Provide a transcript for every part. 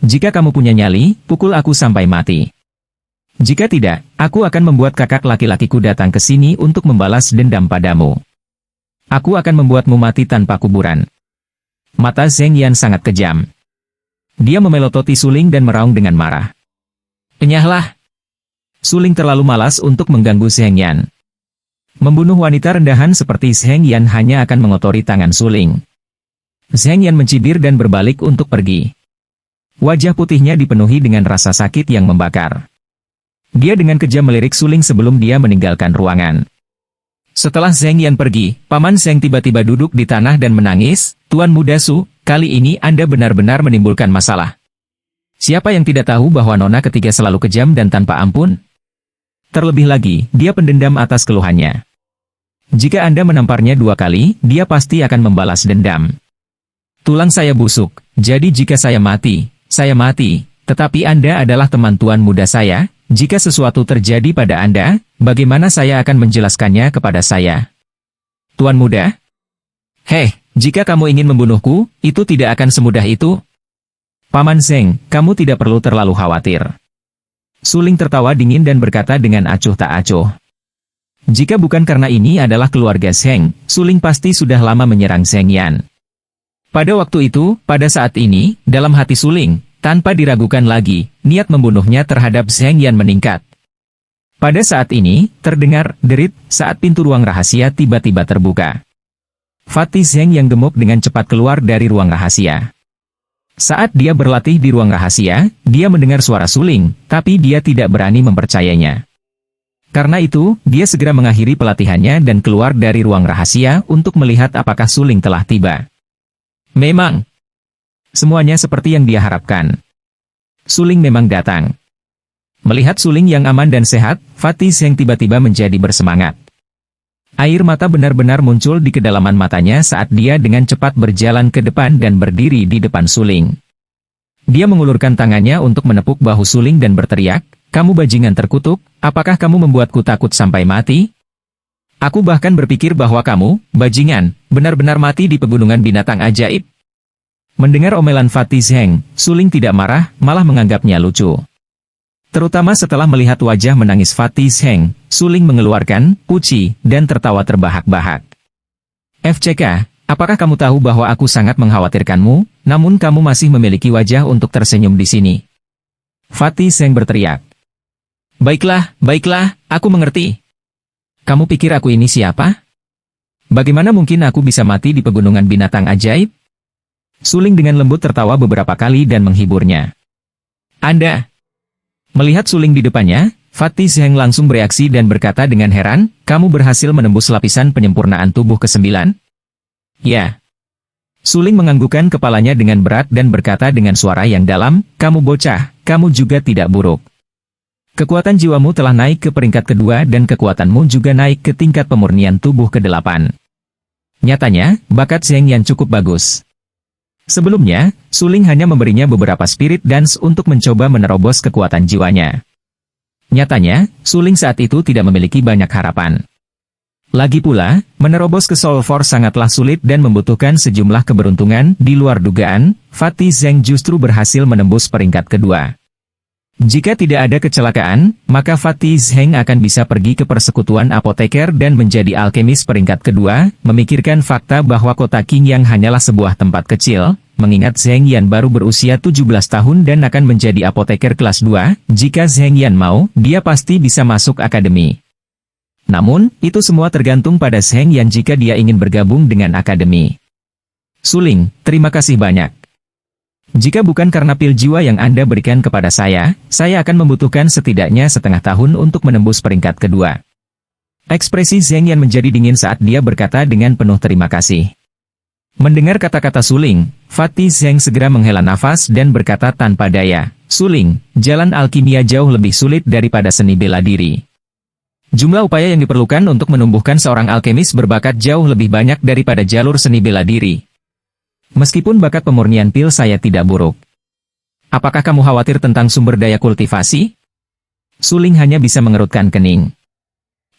Jika kamu punya nyali, pukul aku sampai mati. Jika tidak, aku akan membuat kakak laki-lakiku datang ke sini untuk membalas dendam padamu. Aku akan membuatmu mati tanpa kuburan. Mata Zheng Yan sangat kejam. Dia memelototi Suling dan meraung dengan marah. Enyahlah! Suling terlalu malas untuk mengganggu Zheng Yan. Membunuh wanita rendahan seperti Zheng Yan hanya akan mengotori tangan Suling. Zheng Yan mencibir dan berbalik untuk pergi. Wajah putihnya dipenuhi dengan rasa sakit yang membakar. Dia dengan kejam melirik Suling sebelum dia meninggalkan ruangan. Setelah Zheng Yan pergi, Paman Zheng tiba-tiba duduk di tanah dan menangis. Tuan Muda Su, kali ini Anda benar-benar menimbulkan masalah. Siapa yang tidak tahu bahwa Nona ketiga selalu kejam dan tanpa ampun? Terlebih lagi, dia pendendam atas keluhannya. Jika Anda menamparnya 2 kali, dia pasti akan membalas dendam. Tulang saya busuk, jadi jika saya mati, saya mati. Tetapi Anda adalah teman Tuan Muda saya. Jika sesuatu terjadi pada Anda, bagaimana saya akan menjelaskannya kepada saya? Tuan Muda? Hei, jika kamu ingin membunuhku, itu tidak akan semudah itu. Paman Zheng, kamu tidak perlu terlalu khawatir. Suling tertawa dingin dan berkata dengan acuh tak acuh. Jika bukan karena ini adalah keluarga Zheng, Suling pasti sudah lama menyerang Zheng Yan. Pada waktu itu, pada saat ini, dalam hati Suling, tanpa diragukan lagi, niat membunuhnya terhadap Zheng Yan meningkat. Pada saat ini, terdengar derit saat pintu ruang rahasia tiba-tiba terbuka. Fatih Zheng yang gemuk dengan cepat keluar dari ruang rahasia. Saat dia berlatih di ruang rahasia, dia mendengar suara Suling, tapi dia tidak berani mempercayainya. Karena itu, dia segera mengakhiri pelatihannya dan keluar dari ruang rahasia untuk melihat apakah Suling telah tiba. Memang, semuanya seperti yang dia harapkan. Suling memang datang. Melihat Suling yang aman dan sehat, Fatih Zheng tiba-tiba menjadi bersemangat. Air mata benar-benar muncul di kedalaman matanya saat dia dengan cepat berjalan ke depan dan berdiri di depan Suling. Dia mengulurkan tangannya untuk menepuk bahu Suling dan berteriak, "Kamu bajingan terkutuk, apakah kamu membuatku takut sampai mati? Aku bahkan berpikir bahwa kamu, bajingan, benar-benar mati di pegunungan binatang ajaib." Mendengar omelan Fatih Zheng, Suling tidak marah, malah menganggapnya lucu. Terutama setelah melihat wajah menangis Fatih Zheng, Suling mengeluarkan puci dan tertawa terbahak-bahak. FCK, apakah kamu tahu bahwa aku sangat mengkhawatirkanmu, namun kamu masih memiliki wajah untuk tersenyum di sini? Fatih Zheng berteriak. Baiklah, baiklah, aku mengerti. Kamu pikir aku ini siapa? Bagaimana mungkin aku bisa mati di pegunungan binatang ajaib? Suling dengan lembut tertawa beberapa kali dan menghiburnya. Anda. Melihat Suling di depannya, Fatih Zheng langsung bereaksi dan berkata dengan heran, kamu berhasil menembus lapisan penyempurnaan tubuh ke-9? Ya. Suling menganggukkan kepalanya dengan berat dan berkata dengan suara yang dalam, kamu bocah, kamu juga tidak buruk. Kekuatan jiwamu telah naik ke peringkat kedua dan kekuatanmu juga naik ke tingkat pemurnian tubuh ke-8. Nyatanya, bakat Zheng Yan cukup bagus. Sebelumnya, Suling hanya memberinya beberapa spirit dance untuk mencoba menerobos kekuatan jiwanya. Nyatanya, Suling saat itu tidak memiliki banyak harapan. Lagi pula, menerobos ke Soul Force sangatlah sulit dan membutuhkan sejumlah keberuntungan di luar dugaan. Fatih Zheng justru berhasil menembus peringkat kedua. Jika tidak ada kecelakaan, maka Fatih Zheng akan bisa pergi ke persekutuan apoteker dan menjadi alkemis peringkat kedua, memikirkan fakta bahwa kota Qingyang hanyalah sebuah tempat kecil, mengingat Zheng Yan baru berusia 17 tahun dan akan menjadi apoteker kelas 2, jika Zheng Yan mau, dia pasti bisa masuk akademi. Namun, itu semua tergantung pada Zheng Yan jika dia ingin bergabung dengan akademi. Suling, terima kasih banyak. Jika bukan karena pil jiwa yang Anda berikan kepada saya akan membutuhkan setidaknya setengah tahun untuk menembus peringkat kedua. Ekspresi Zheng Yan menjadi dingin saat dia berkata dengan penuh terima kasih. Mendengar kata-kata Suling, Fatih Zheng segera menghela nafas dan berkata tanpa daya, Suling, jalan alkimia jauh lebih sulit daripada seni bela diri. Jumlah upaya yang diperlukan untuk menumbuhkan seorang alkemis berbakat jauh lebih banyak daripada jalur seni bela diri. Meskipun bakat pemurnian pil saya tidak buruk. Apakah kamu khawatir tentang sumber daya kultivasi? Suling hanya bisa mengerutkan kening.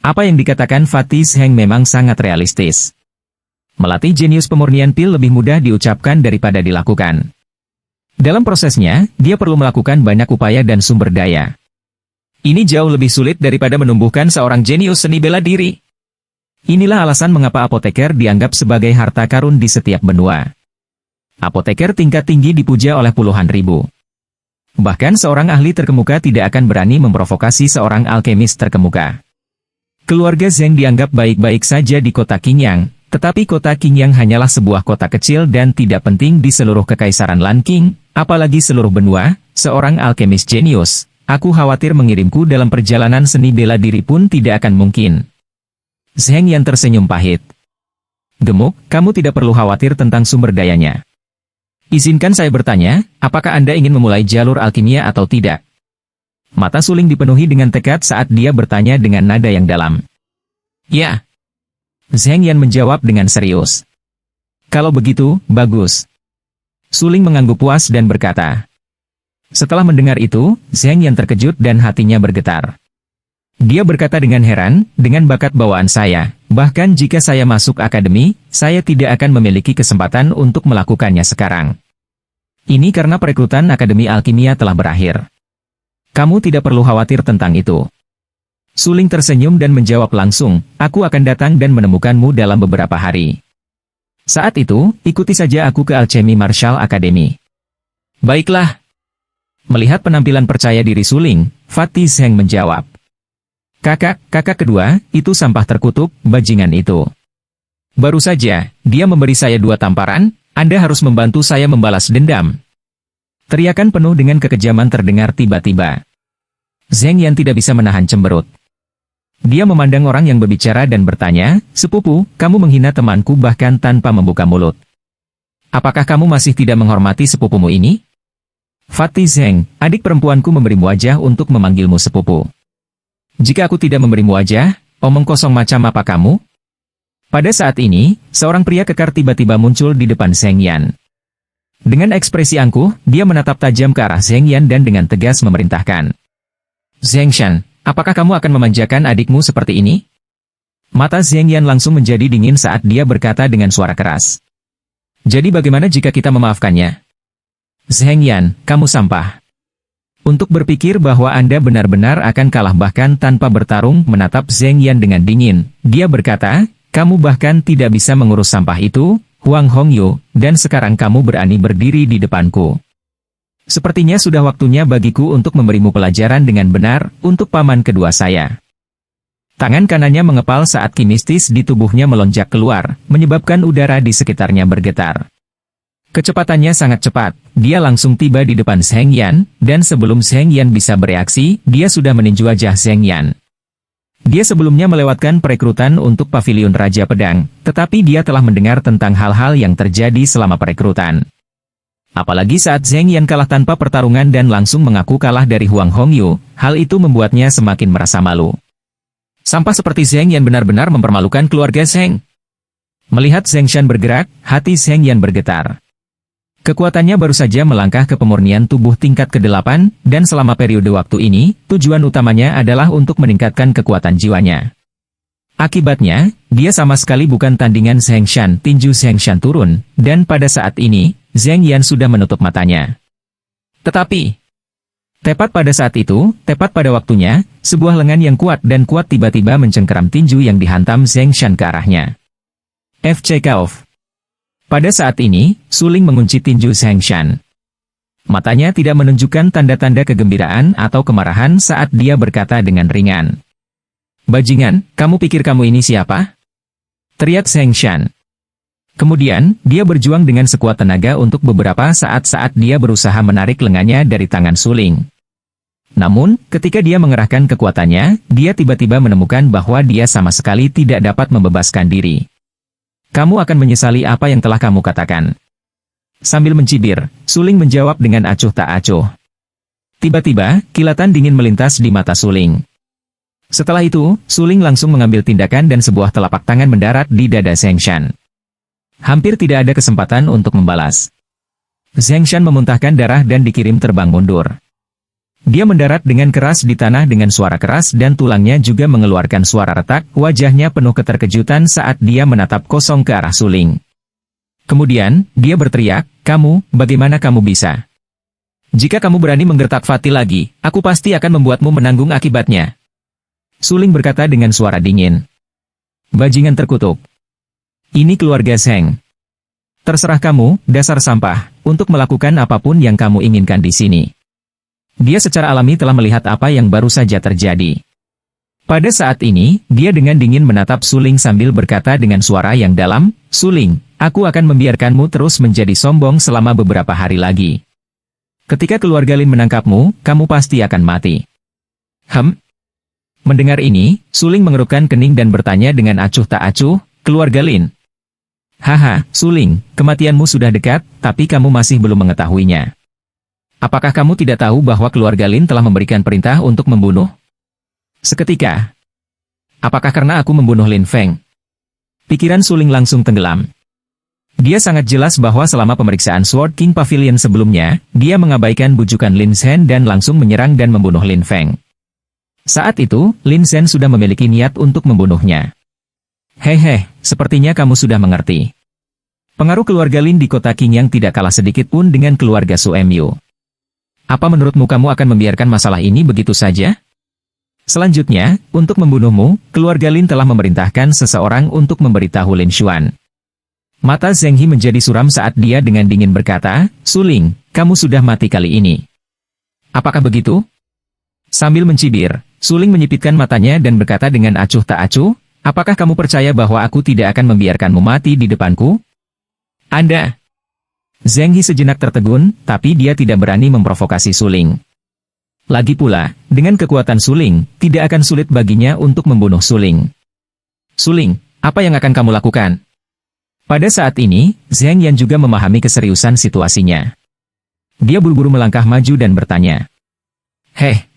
Apa yang dikatakan Fatih Zheng memang sangat realistis. Melatih jenius pemurnian pil lebih mudah diucapkan daripada dilakukan. Dalam prosesnya, dia perlu melakukan banyak upaya dan sumber daya. Ini jauh lebih sulit daripada menumbuhkan seorang jenius seni bela diri. Inilah alasan mengapa apoteker dianggap sebagai harta karun di setiap benua. Apoteker tingkat tinggi dipuja oleh puluhan ribu. Bahkan seorang ahli terkemuka tidak akan berani memprovokasi seorang alkemis terkemuka. Keluarga Zheng dianggap baik-baik saja di kota Qingyang, tetapi kota Qingyang hanyalah sebuah kota kecil dan tidak penting di seluruh kekaisaran Lanqing, apalagi seluruh benua. Seorang alkemis jenius, aku khawatir mengirimku dalam perjalanan seni bela diri pun tidak akan mungkin. Zheng Yan tersenyum pahit. Gemuk, kamu tidak perlu khawatir tentang sumber dayanya. Izinkan saya bertanya, apakah Anda ingin memulai jalur alkimia atau tidak? Mata Suling dipenuhi dengan tekad saat dia bertanya dengan nada yang dalam. Ya. Zheng Yan menjawab dengan serius. Kalau begitu, bagus. Suling mengangguk puas dan berkata. Setelah mendengar itu, Zheng Yan terkejut dan hatinya bergetar. Dia berkata dengan heran, dengan bakat bawaan saya, bahkan jika saya masuk akademi, saya tidak akan memiliki kesempatan untuk melakukannya sekarang. Ini karena perekrutan Akademi Alkimia telah berakhir. Kamu tidak perlu khawatir tentang itu. Suling tersenyum dan menjawab langsung, aku akan datang dan menemukanmu dalam beberapa hari. Saat itu, ikuti saja aku ke Alchemy Martial Academy. Baiklah. Melihat penampilan percaya diri Suling, Fatih Zheng menjawab. Kakak kedua, itu sampah terkutuk, bajingan itu. Baru saja, dia memberi saya 2 tamparan, Anda harus membantu saya membalas dendam. Teriakan penuh dengan kekejaman terdengar tiba-tiba. Zheng Yan tidak bisa menahan cemberut. Dia memandang orang yang berbicara dan bertanya, sepupu, kamu menghina temanku bahkan tanpa membuka mulut. Apakah kamu masih tidak menghormati sepupumu ini? Fatih Zheng, adik perempuanku memberimu wajah untuk memanggilmu sepupu. Jika aku tidak memberimu wajah, omong kosong macam apa kamu? Pada saat ini, seorang pria kekar tiba-tiba muncul di depan Zheng Yan. Dengan ekspresi angkuh, dia menatap tajam ke arah Zheng Yan dan dengan tegas memerintahkan. Zheng Shan, apakah kamu akan memanjakan adikmu seperti ini? Mata Zheng Yan langsung menjadi dingin saat dia berkata dengan suara keras. Jadi bagaimana jika kita memaafkannya? Zheng Yan, kamu sampah. Untuk berpikir bahwa Anda benar-benar akan kalah bahkan tanpa bertarung menatap Zheng Yan dengan dingin, dia berkata, kamu bahkan tidak bisa mengurus sampah itu, Huang Hongyu, dan sekarang kamu berani berdiri di depanku. Sepertinya sudah waktunya bagiku untuk memberimu pelajaran dengan benar, untuk paman kedua saya. Tangan kanannya mengepal saat ki mistis di tubuhnya melonjak keluar, menyebabkan udara di sekitarnya bergetar. Kecepatannya sangat cepat, dia langsung tiba di depan Zheng Yan, dan sebelum Zheng Yan bisa bereaksi, dia sudah meninju wajah Zheng Yan. Dia sebelumnya melewatkan perekrutan untuk Pavilion Raja Pedang, tetapi dia telah mendengar tentang hal-hal yang terjadi selama perekrutan. Apalagi saat Zheng Yan kalah tanpa pertarungan dan langsung mengaku kalah dari Huang Hongyu, hal itu membuatnya semakin merasa malu. Sampah seperti Zheng Yan benar-benar mempermalukan keluarga Zheng. Melihat Zheng Shan bergerak, hati Zheng Yan bergetar. Kekuatannya baru saja melangkah ke pemurnian tubuh tingkat ke-8, dan selama periode waktu ini, tujuan utamanya adalah untuk meningkatkan kekuatan jiwanya. Akibatnya, dia sama sekali bukan tandingan Zheng Shan. Tinju Zheng Shan turun, dan pada saat ini, Zheng Yan sudah menutup matanya. Tetapi, tepat pada saat itu, tepat pada waktunya, sebuah lengan yang kuat dan kuat tiba-tiba mencengkeram tinju yang dihantam Zheng Shan ke arahnya. FC Kauf. Pada saat ini, Suling mengunci tinju Zheng Shan. Matanya tidak menunjukkan tanda-tanda kegembiraan atau kemarahan saat dia berkata dengan ringan. Bajingan, kamu pikir kamu ini siapa? Teriak Zheng Shan. Kemudian, dia berjuang dengan sekuat tenaga untuk beberapa saat dia berusaha menarik lengannya dari tangan Suling. Namun, ketika dia mengerahkan kekuatannya, dia tiba-tiba menemukan bahwa dia sama sekali tidak dapat membebaskan diri. Kamu akan menyesali apa yang telah kamu katakan. Sambil mencibir, Suling menjawab dengan acuh tak acuh. Tiba-tiba, kilatan dingin melintas di mata Suling. Setelah itu, Suling langsung mengambil tindakan dan sebuah telapak tangan mendarat di dada Zheng Shan. Hampir tidak ada kesempatan untuk membalas. Zheng Shan memuntahkan darah dan dikirim terbang mundur. Dia mendarat dengan keras di tanah dengan suara keras dan tulangnya juga mengeluarkan suara retak, wajahnya penuh keterkejutan saat dia menatap kosong ke arah Suling. Kemudian, dia berteriak, kamu, bagaimana kamu bisa? Jika kamu berani menggertak Fatih lagi, aku pasti akan membuatmu menanggung akibatnya. Suling berkata dengan suara dingin. Bajingan terkutuk. Ini keluarga Zheng. Terserah kamu, dasar sampah, untuk melakukan apapun yang kamu inginkan di sini. Dia secara alami telah melihat apa yang baru saja terjadi. Pada saat ini, dia dengan dingin menatap Suling sambil berkata dengan suara yang dalam, Suling, aku akan membiarkanmu terus menjadi sombong selama beberapa hari lagi. Ketika keluarga Lin menangkapmu, kamu pasti akan mati. Mendengar ini, Suling mengerutkan kening dan bertanya dengan acuh tak acuh, keluarga Lin. Haha, Suling, kematianmu sudah dekat, tapi kamu masih belum mengetahuinya. Apakah kamu tidak tahu bahwa keluarga Lin telah memberikan perintah untuk membunuh? Seketika. Apakah karena aku membunuh Lin Feng? Pikiran Suling langsung tenggelam. Dia sangat jelas bahwa selama pemeriksaan Sword King Pavilion sebelumnya, dia mengabaikan bujukan Lin Zhen dan langsung menyerang dan membunuh Lin Feng. Saat itu, Lin Zhen sudah memiliki niat untuk membunuhnya. Hehe, sepertinya kamu sudah mengerti. Pengaruh keluarga Lin di kota Qingyang tidak kalah sedikit pun dengan keluarga Su Emyu. Apa menurutmu kamu akan membiarkan masalah ini begitu saja? Selanjutnya, untuk membunuhmu, keluarga Lin telah memerintahkan seseorang untuk memberitahu Lin Xuan. Mata Zheng He menjadi suram saat dia dengan dingin berkata, Suling, kamu sudah mati kali ini. Apakah begitu? Sambil mencibir, Suling menyipitkan matanya dan berkata dengan acuh tak acuh, apakah kamu percaya bahwa aku tidak akan membiarkanmu mati di depanku? Anda. Zheng He sejenak tertegun, tapi dia tidak berani memprovokasi Suling. Lagi pula, dengan kekuatan Suling, tidak akan sulit baginya untuk membunuh Suling. Suling, apa yang akan kamu lakukan? Pada saat ini, Zheng Yan juga memahami keseriusan situasinya. Dia buru-buru melangkah maju dan bertanya.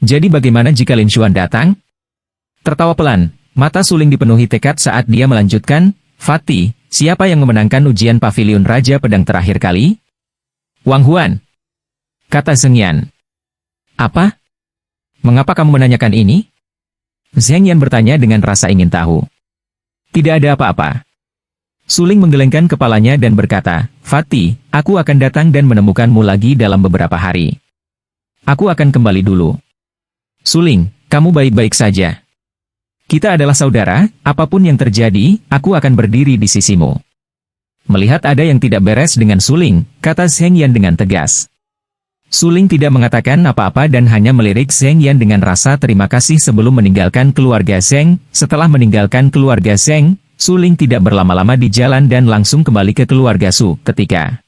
Jadi bagaimana jika Lin Xuan datang? Tertawa pelan, mata Suling dipenuhi tekad saat dia melanjutkan, Fatih, siapa yang memenangkan ujian Pavilion Raja Pedang terakhir kali? Wang Huan. Kata Zheng Yan. Apa? Mengapa kamu menanyakan ini? Zheng Yan bertanya dengan rasa ingin tahu. Tidak ada apa-apa. Suling menggelengkan kepalanya dan berkata, Fatih, aku akan datang dan menemukanmu lagi dalam beberapa hari. Aku akan kembali dulu. Suling, kamu baik-baik saja. Kita adalah saudara, apapun yang terjadi, aku akan berdiri di sisimu. Melihat ada yang tidak beres dengan Suling, kata Zheng Yan dengan tegas. Suling tidak mengatakan apa-apa dan hanya melirik Zheng Yan dengan rasa terima kasih sebelum meninggalkan keluarga Zheng. Setelah meninggalkan keluarga Zheng, Suling tidak berlama-lama di jalan dan langsung kembali ke keluarga Su. Ketika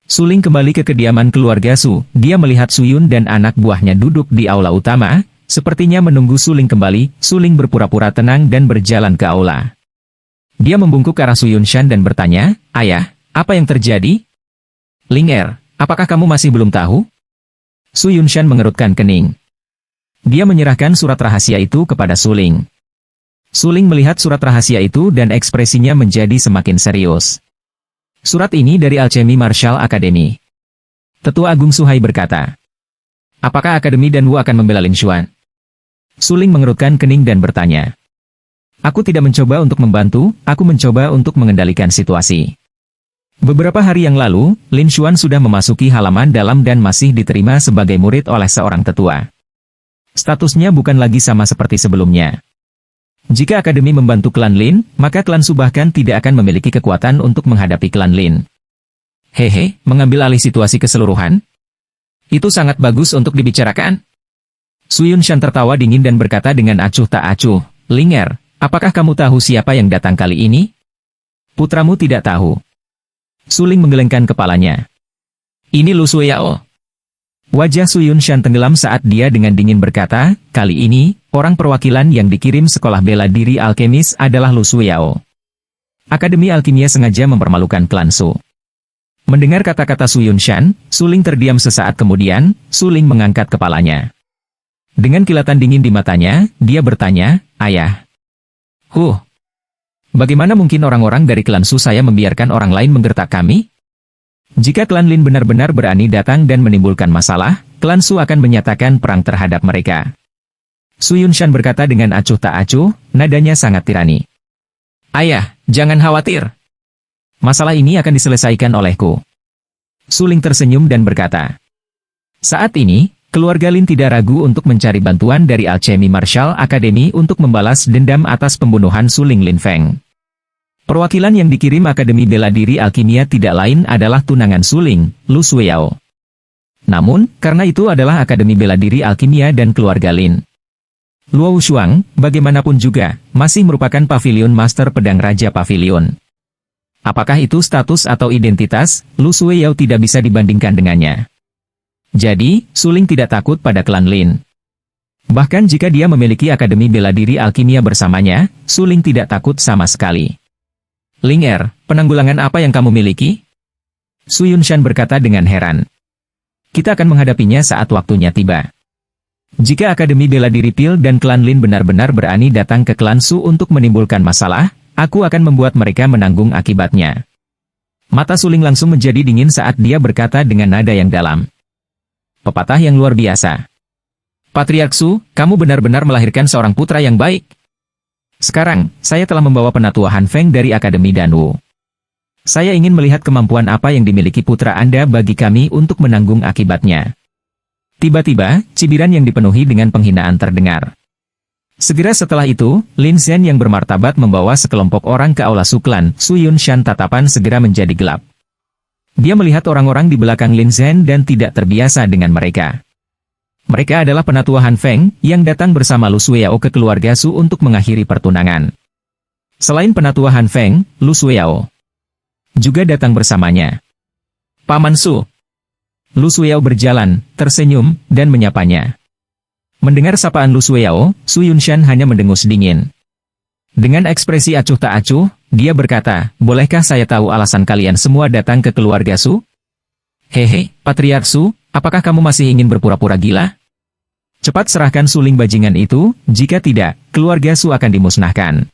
Suling kembali ke kediaman keluarga Su, dia melihat Su Yun dan anak buahnya duduk di aula utama, sepertinya menunggu Suling kembali. Suling berpura-pura tenang dan berjalan ke aula. Dia membungkuk ke arah Su Yunshan dan bertanya, Ayah, apa yang terjadi? Ling Er. Apakah kamu masih belum tahu? Su Yunshan mengerutkan kening. Dia menyerahkan surat rahasia itu kepada Suling. Suling melihat surat rahasia itu dan ekspresinya menjadi semakin serius. Surat ini dari Alchemy Martial Academy. Tetua Agung Suhai berkata. Apakah Akademi dan Wu akan membela Lin Xuan? Suling mengerutkan kening dan bertanya. Aku tidak mencoba untuk membantu, aku mencoba untuk mengendalikan situasi. Beberapa hari yang lalu, Lin Xuan sudah memasuki halaman dalam dan masih diterima sebagai murid oleh seorang tetua. Statusnya bukan lagi sama seperti sebelumnya. Jika Akademi membantu klan Lin, maka klan Su bahkan tidak akan memiliki kekuatan untuk menghadapi klan Lin. Mengambil alih situasi keseluruhan? Itu sangat bagus untuk dibicarakan. Su Yunshan tertawa dingin dan berkata dengan acuh tak acuh, Ling Er, apakah kamu tahu siapa yang datang kali ini? Putramu tidak tahu. Suling menggelengkan kepalanya. Ini Lu Suyao. Wajah Su Yunshan tenggelam saat dia dengan dingin berkata, kali ini, orang perwakilan yang dikirim sekolah bela diri alkemis adalah Lu Suyao. Akademi Alkimia sengaja mempermalukan klan Su. Mendengar kata-kata Su Yunshan, Suling terdiam sesaat kemudian, Suling mengangkat kepalanya. Dengan kilatan dingin di matanya, dia bertanya, Ayah. Bagaimana mungkin orang-orang dari klan Su saya membiarkan orang lain menggertak kami? Jika klan Lin benar-benar berani datang dan menimbulkan masalah, klan Su akan menyatakan perang terhadap mereka. Su Yunshan berkata dengan acuh tak acuh, nadanya sangat tirani. Ayah, jangan khawatir. Masalah ini akan diselesaikan olehku. Suling tersenyum dan berkata. Saat ini, keluarga Lin tidak ragu untuk mencari bantuan dari Alchemy Martial Academy untuk membalas dendam atas pembunuhan Suling Lin Feng. Perwakilan yang dikirim Akademi Bela Diri Alkimia tidak lain adalah tunangan Suling, Lu Sueyao. Namun, karena itu adalah Akademi Bela Diri Alkimia dan keluarga Lin. Luo Shuang, bagaimanapun juga, masih merupakan Pavilion Master Pedang Raja Pavilion. Apakah itu status atau identitas, Lu Sueyao tidak bisa dibandingkan dengannya. Jadi, Suling tidak takut pada klan Lin. Bahkan jika dia memiliki Akademi Bela Diri Alkimia bersamanya, Suling tidak takut sama sekali. Ling Er, penanggulangan apa yang kamu miliki? Su Yunshan berkata dengan heran. Kita akan menghadapinya saat waktunya tiba. Jika Akademi Bela Diri Pil dan klan Lin benar-benar berani datang ke klan Su untuk menimbulkan masalah, aku akan membuat mereka menanggung akibatnya. Mata Suling langsung menjadi dingin saat dia berkata dengan nada yang dalam. Pepatah yang luar biasa. Patriark Su, kamu benar-benar melahirkan seorang putra yang baik. Sekarang, saya telah membawa penatua Han Feng dari Akademi Danwu. Saya ingin melihat kemampuan apa yang dimiliki putra Anda bagi kami untuk menanggung akibatnya. Tiba-tiba, cibiran yang dipenuhi dengan penghinaan terdengar. Segera setelah itu, Lin Zhen yang bermartabat membawa sekelompok orang ke aula Suklan. Su Yunshan tatapan segera menjadi gelap. Dia melihat orang-orang di belakang Lin Zhen dan tidak terbiasa dengan mereka. Mereka adalah penatua Han Feng, yang datang bersama Lu Sueyao ke keluarga Su untuk mengakhiri pertunangan. Selain penatua Han Feng, Lu Sueyao juga datang bersamanya. Paman Su. Lu Sueyao berjalan, tersenyum, dan menyapanya. Mendengar sapaan Lu Sueyao, Su Yunshan hanya mendengus dingin. Dengan ekspresi acuh tak acuh, dia berkata, bolehkah saya tahu alasan kalian semua datang ke keluarga Su? Hehe, Patriark Su, apakah kamu masih ingin berpura-pura gila? Cepat serahkan suling bajingan itu, jika tidak, keluarga Su akan dimusnahkan.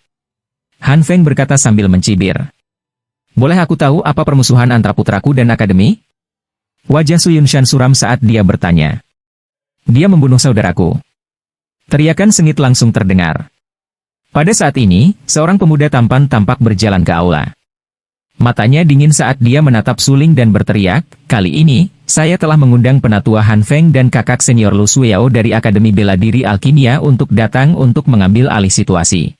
Han Feng berkata sambil mencibir. Boleh aku tahu apa permusuhan antara putraku dan akademi? Wajah Su Yunshan suram saat dia bertanya. Dia membunuh saudaraku. Teriakan sengit langsung terdengar. Pada saat ini, seorang pemuda tampan tampak berjalan ke aula. Matanya dingin saat dia menatap Suling dan berteriak, kali ini, saya telah mengundang penatua Han Feng dan kakak senior Lu Sueyao dari Akademi Bela Diri Alkimia untuk datang untuk mengambil alih situasi.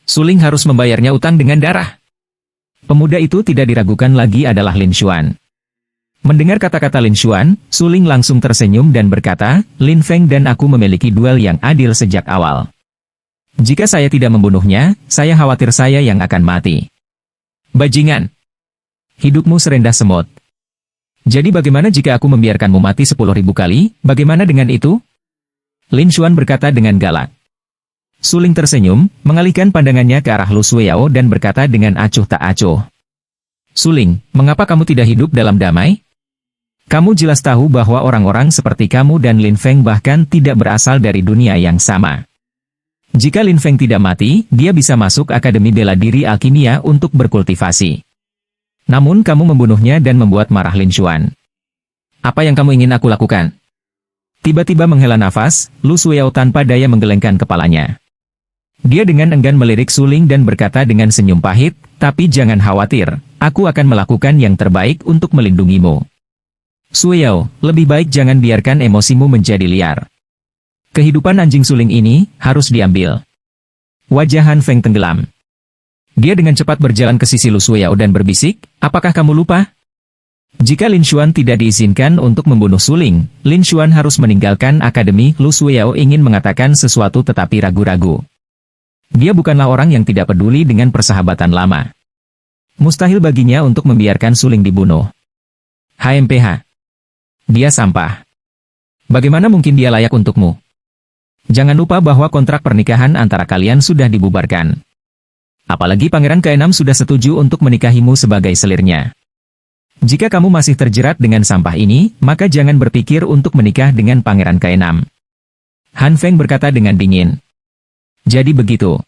Suling harus membayarnya utang dengan darah. Pemuda itu tidak diragukan lagi adalah Lin Xuan. Mendengar kata-kata Lin Xuan, Suling langsung tersenyum dan berkata, Lin Feng dan aku memiliki duel yang adil sejak awal. Jika saya tidak membunuhnya, saya khawatir saya yang akan mati. Bajingan! Hidupmu serendah semut. Jadi bagaimana jika aku membiarkanmu mati 10.000 kali, bagaimana dengan itu? Lin Xuan berkata dengan galak. Suling tersenyum, mengalihkan pandangannya ke arah Lu Sueyao dan berkata dengan acuh tak acuh. Suling, mengapa kamu tidak hidup dalam damai? Kamu jelas tahu bahwa orang-orang seperti kamu dan Lin Feng bahkan tidak berasal dari dunia yang sama. Jika Lin Feng tidak mati, dia bisa masuk Akademi Bela Diri Alkimia untuk berkultivasi. Namun kamu membunuhnya dan membuat marah Lin Xuan. Apa yang kamu ingin aku lakukan? Tiba-tiba menghela nafas, Lu Sueyao tanpa daya menggelengkan kepalanya. Dia dengan enggan melirik Suling dan berkata dengan senyum pahit, tapi jangan khawatir, aku akan melakukan yang terbaik untuk melindungimu. Sueyao, lebih baik jangan biarkan emosimu menjadi liar. Kehidupan anjing suling ini harus diambil. Wajah Han Feng tenggelam. Dia dengan cepat berjalan ke sisi Lu Sueyao dan berbisik, apakah kamu lupa? Jika Lin Xuan tidak diizinkan untuk membunuh Suling, Lin Xuan harus meninggalkan akademi. Lu Sueyao ingin mengatakan sesuatu tetapi ragu-ragu. Dia bukanlah orang yang tidak peduli dengan persahabatan lama. Mustahil baginya untuk membiarkan Suling dibunuh. HMPH. Dia sampah. Bagaimana mungkin dia layak untukmu? Jangan lupa bahwa kontrak pernikahan antara kalian sudah dibubarkan. Apalagi Pangeran ke-6 sudah setuju untuk menikahimu sebagai selirnya. Jika kamu masih terjerat dengan sampah ini, maka jangan berpikir untuk menikah dengan Pangeran ke-6. Han Feng berkata dengan dingin. Jadi begitu.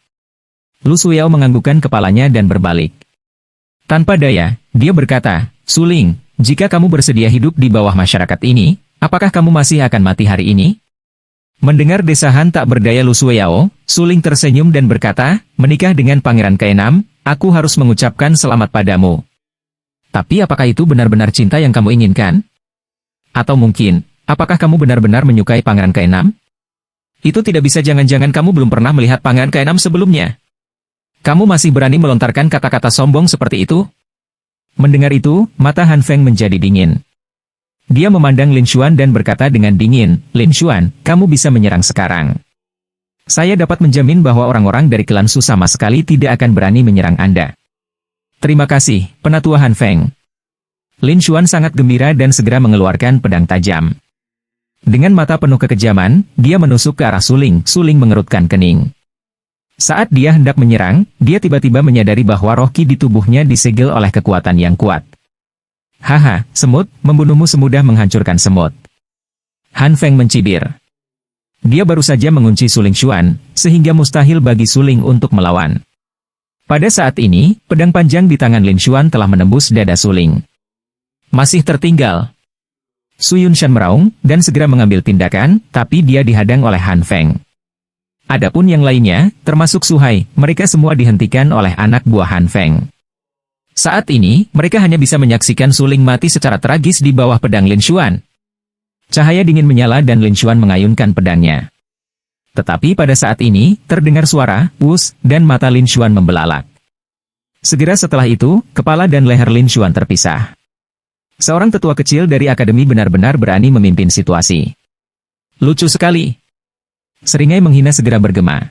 Lu Sueyao menganggukkan kepalanya dan berbalik. Tanpa daya, dia berkata, Suling, jika kamu bersedia hidup di bawah masyarakat ini, apakah kamu masih akan mati hari ini? Mendengar desahan tak berdaya Lu Sueyao, Suling tersenyum dan berkata, menikah dengan Pangeran ke-6, aku harus mengucapkan selamat padamu. Tapi apakah itu benar-benar cinta yang kamu inginkan? Atau mungkin, Apakah kamu benar-benar menyukai Pangeran ke-6? Itu tidak bisa, jangan-jangan kamu belum pernah melihat Pangeran ke-6 sebelumnya. Kamu masih berani melontarkan kata-kata sombong seperti itu? Mendengar itu, mata Han Feng menjadi dingin. Dia memandang Lin Xuan dan berkata dengan dingin, "Lin Xuan, kamu bisa menyerang sekarang. Saya dapat menjamin bahwa orang-orang dari klan Su sama sekali tidak akan berani menyerang Anda." "Terima kasih, Penatua Han Feng." Lin Xuan sangat gembira dan segera mengeluarkan pedang tajam. Dengan mata penuh kekejaman, dia menusuk ke arah Suling. Suling mengerutkan kening. Saat dia hendak menyerang, dia tiba-tiba menyadari bahwa roh ki di tubuhnya disegel oleh kekuatan yang kuat. "Haha, semut, membunuhmu semudah menghancurkan semut." Han Feng mencibir. Dia baru saja mengunci Suling Xuan, sehingga mustahil bagi Suling untuk melawan. Pada saat ini, pedang panjang di tangan Lin Xuan telah menembus dada Suling. Masih tertinggal. Su Yunshan meraung, dan segera mengambil tindakan, tapi dia dihadang oleh Han Feng. Adapun yang lainnya, termasuk Su Hai, mereka semua dihentikan oleh anak buah Han Feng. Saat ini, mereka hanya bisa menyaksikan Suling mati secara tragis di bawah pedang Lin Xuan. Cahaya dingin menyala dan Lin Xuan mengayunkan pedangnya. Tetapi pada saat ini, terdengar suara, "Wus," dan mata Lin Xuan membelalak. Segera setelah itu, kepala dan leher Lin Xuan terpisah. Seorang tetua kecil dari akademi benar-benar berani memimpin situasi. "Lucu sekali." Seringai menghina segera bergema.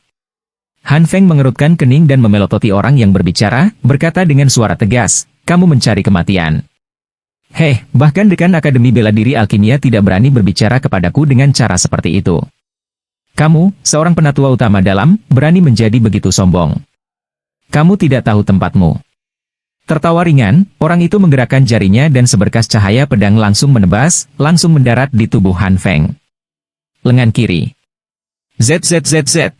Han Feng mengerutkan kening dan memelototi orang yang berbicara, berkata dengan suara tegas, "Kamu mencari kematian." "Heh, bahkan dekan Akademi Bela Diri Alkimia tidak berani berbicara kepadaku dengan cara seperti itu. Kamu, seorang penatua utama dalam, berani menjadi begitu sombong. Kamu tidak tahu tempatmu." Tertawa ringan, orang itu menggerakkan jarinya dan seberkas cahaya pedang langsung menebas, langsung mendarat di tubuh Han Feng. Lengan kiri. ZZZZ.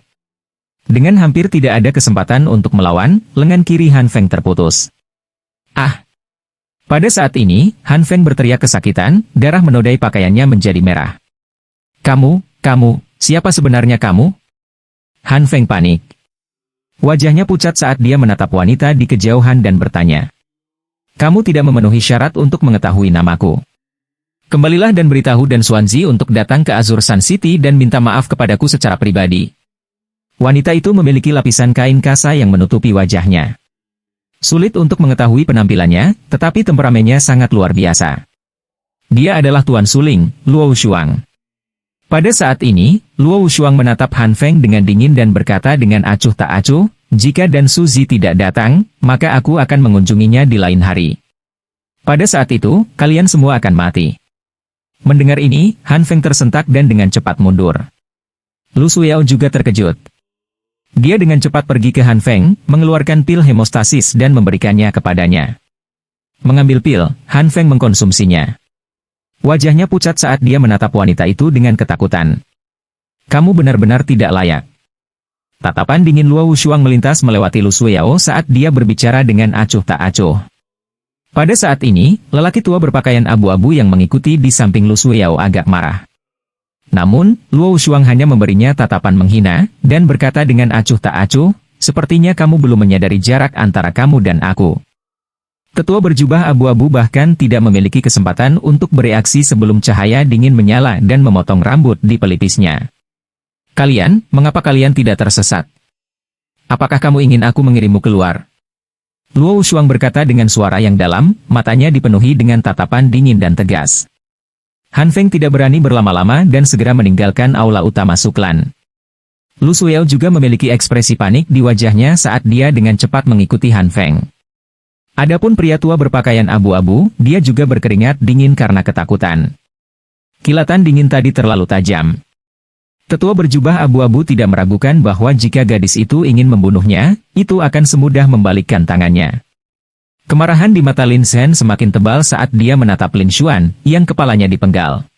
Dengan hampir tidak ada kesempatan untuk melawan, lengan kiri Han Feng terputus. "Ah!" Pada saat ini, Han Feng berteriak kesakitan, darah menodai pakaiannya menjadi merah. Kamu, siapa sebenarnya kamu?" Han Feng panik. Wajahnya pucat saat dia menatap wanita di kejauhan dan bertanya. "Kamu tidak memenuhi syarat untuk mengetahui namaku. Kembalilah dan beritahu Dan Xuanzi untuk datang ke Azure Sun City dan minta maaf kepadaku secara pribadi." Wanita itu memiliki lapisan kain kasa yang menutupi wajahnya. Sulit untuk mengetahui penampilannya, tetapi temperamennya sangat luar biasa. Dia adalah Tuan Suling, Luo Shuang. Pada saat ini, Luo Shuang menatap Han Feng dengan dingin dan berkata dengan acuh tak acuh, "Jika Dan Suzi tidak datang, maka aku akan mengunjunginya di lain hari. Pada saat itu, kalian semua akan mati." Mendengar ini, Han Feng tersentak dan dengan cepat mundur. Lu Suyao juga terkejut. Dia dengan cepat pergi ke Han Feng, mengeluarkan pil hemostasis dan memberikannya kepadanya. Mengambil pil, Han Feng mengkonsumsinya. Wajahnya pucat saat dia menatap wanita itu dengan ketakutan. "Kamu benar-benar tidak layak." Tatapan dingin Luo Shuang melintas melewati Lu Suyao saat dia berbicara dengan acuh tak acuh. Pada saat ini, lelaki tua berpakaian abu-abu yang mengikuti di samping Lu Suyao agak marah. Namun, Luo Shuang hanya memberinya tatapan menghina, dan berkata dengan acuh tak acuh, "Sepertinya kamu belum menyadari jarak antara kamu dan aku." Tetua berjubah abu-abu bahkan tidak memiliki kesempatan untuk bereaksi sebelum cahaya dingin menyala dan memotong rambut di pelipisnya. "Kalian, mengapa kalian tidak tersesat? Apakah kamu ingin aku mengirimmu keluar?" Luo Shuang berkata dengan suara yang dalam, matanya dipenuhi dengan tatapan dingin dan tegas. Han Feng tidak berani berlama-lama dan segera meninggalkan aula utama Suklan. Lu Suyao juga memiliki ekspresi panik di wajahnya saat dia dengan cepat mengikuti Han Feng. Adapun pria tua berpakaian abu-abu, dia juga berkeringat dingin karena ketakutan. Kilatan dingin tadi terlalu tajam. Tetua berjubah abu-abu tidak meragukan bahwa jika gadis itu ingin membunuhnya, itu akan semudah membalikkan tangannya. Kemarahan di mata Lin Shen semakin tebal saat dia menatap Lin Xuan, yang kepalanya dipenggal.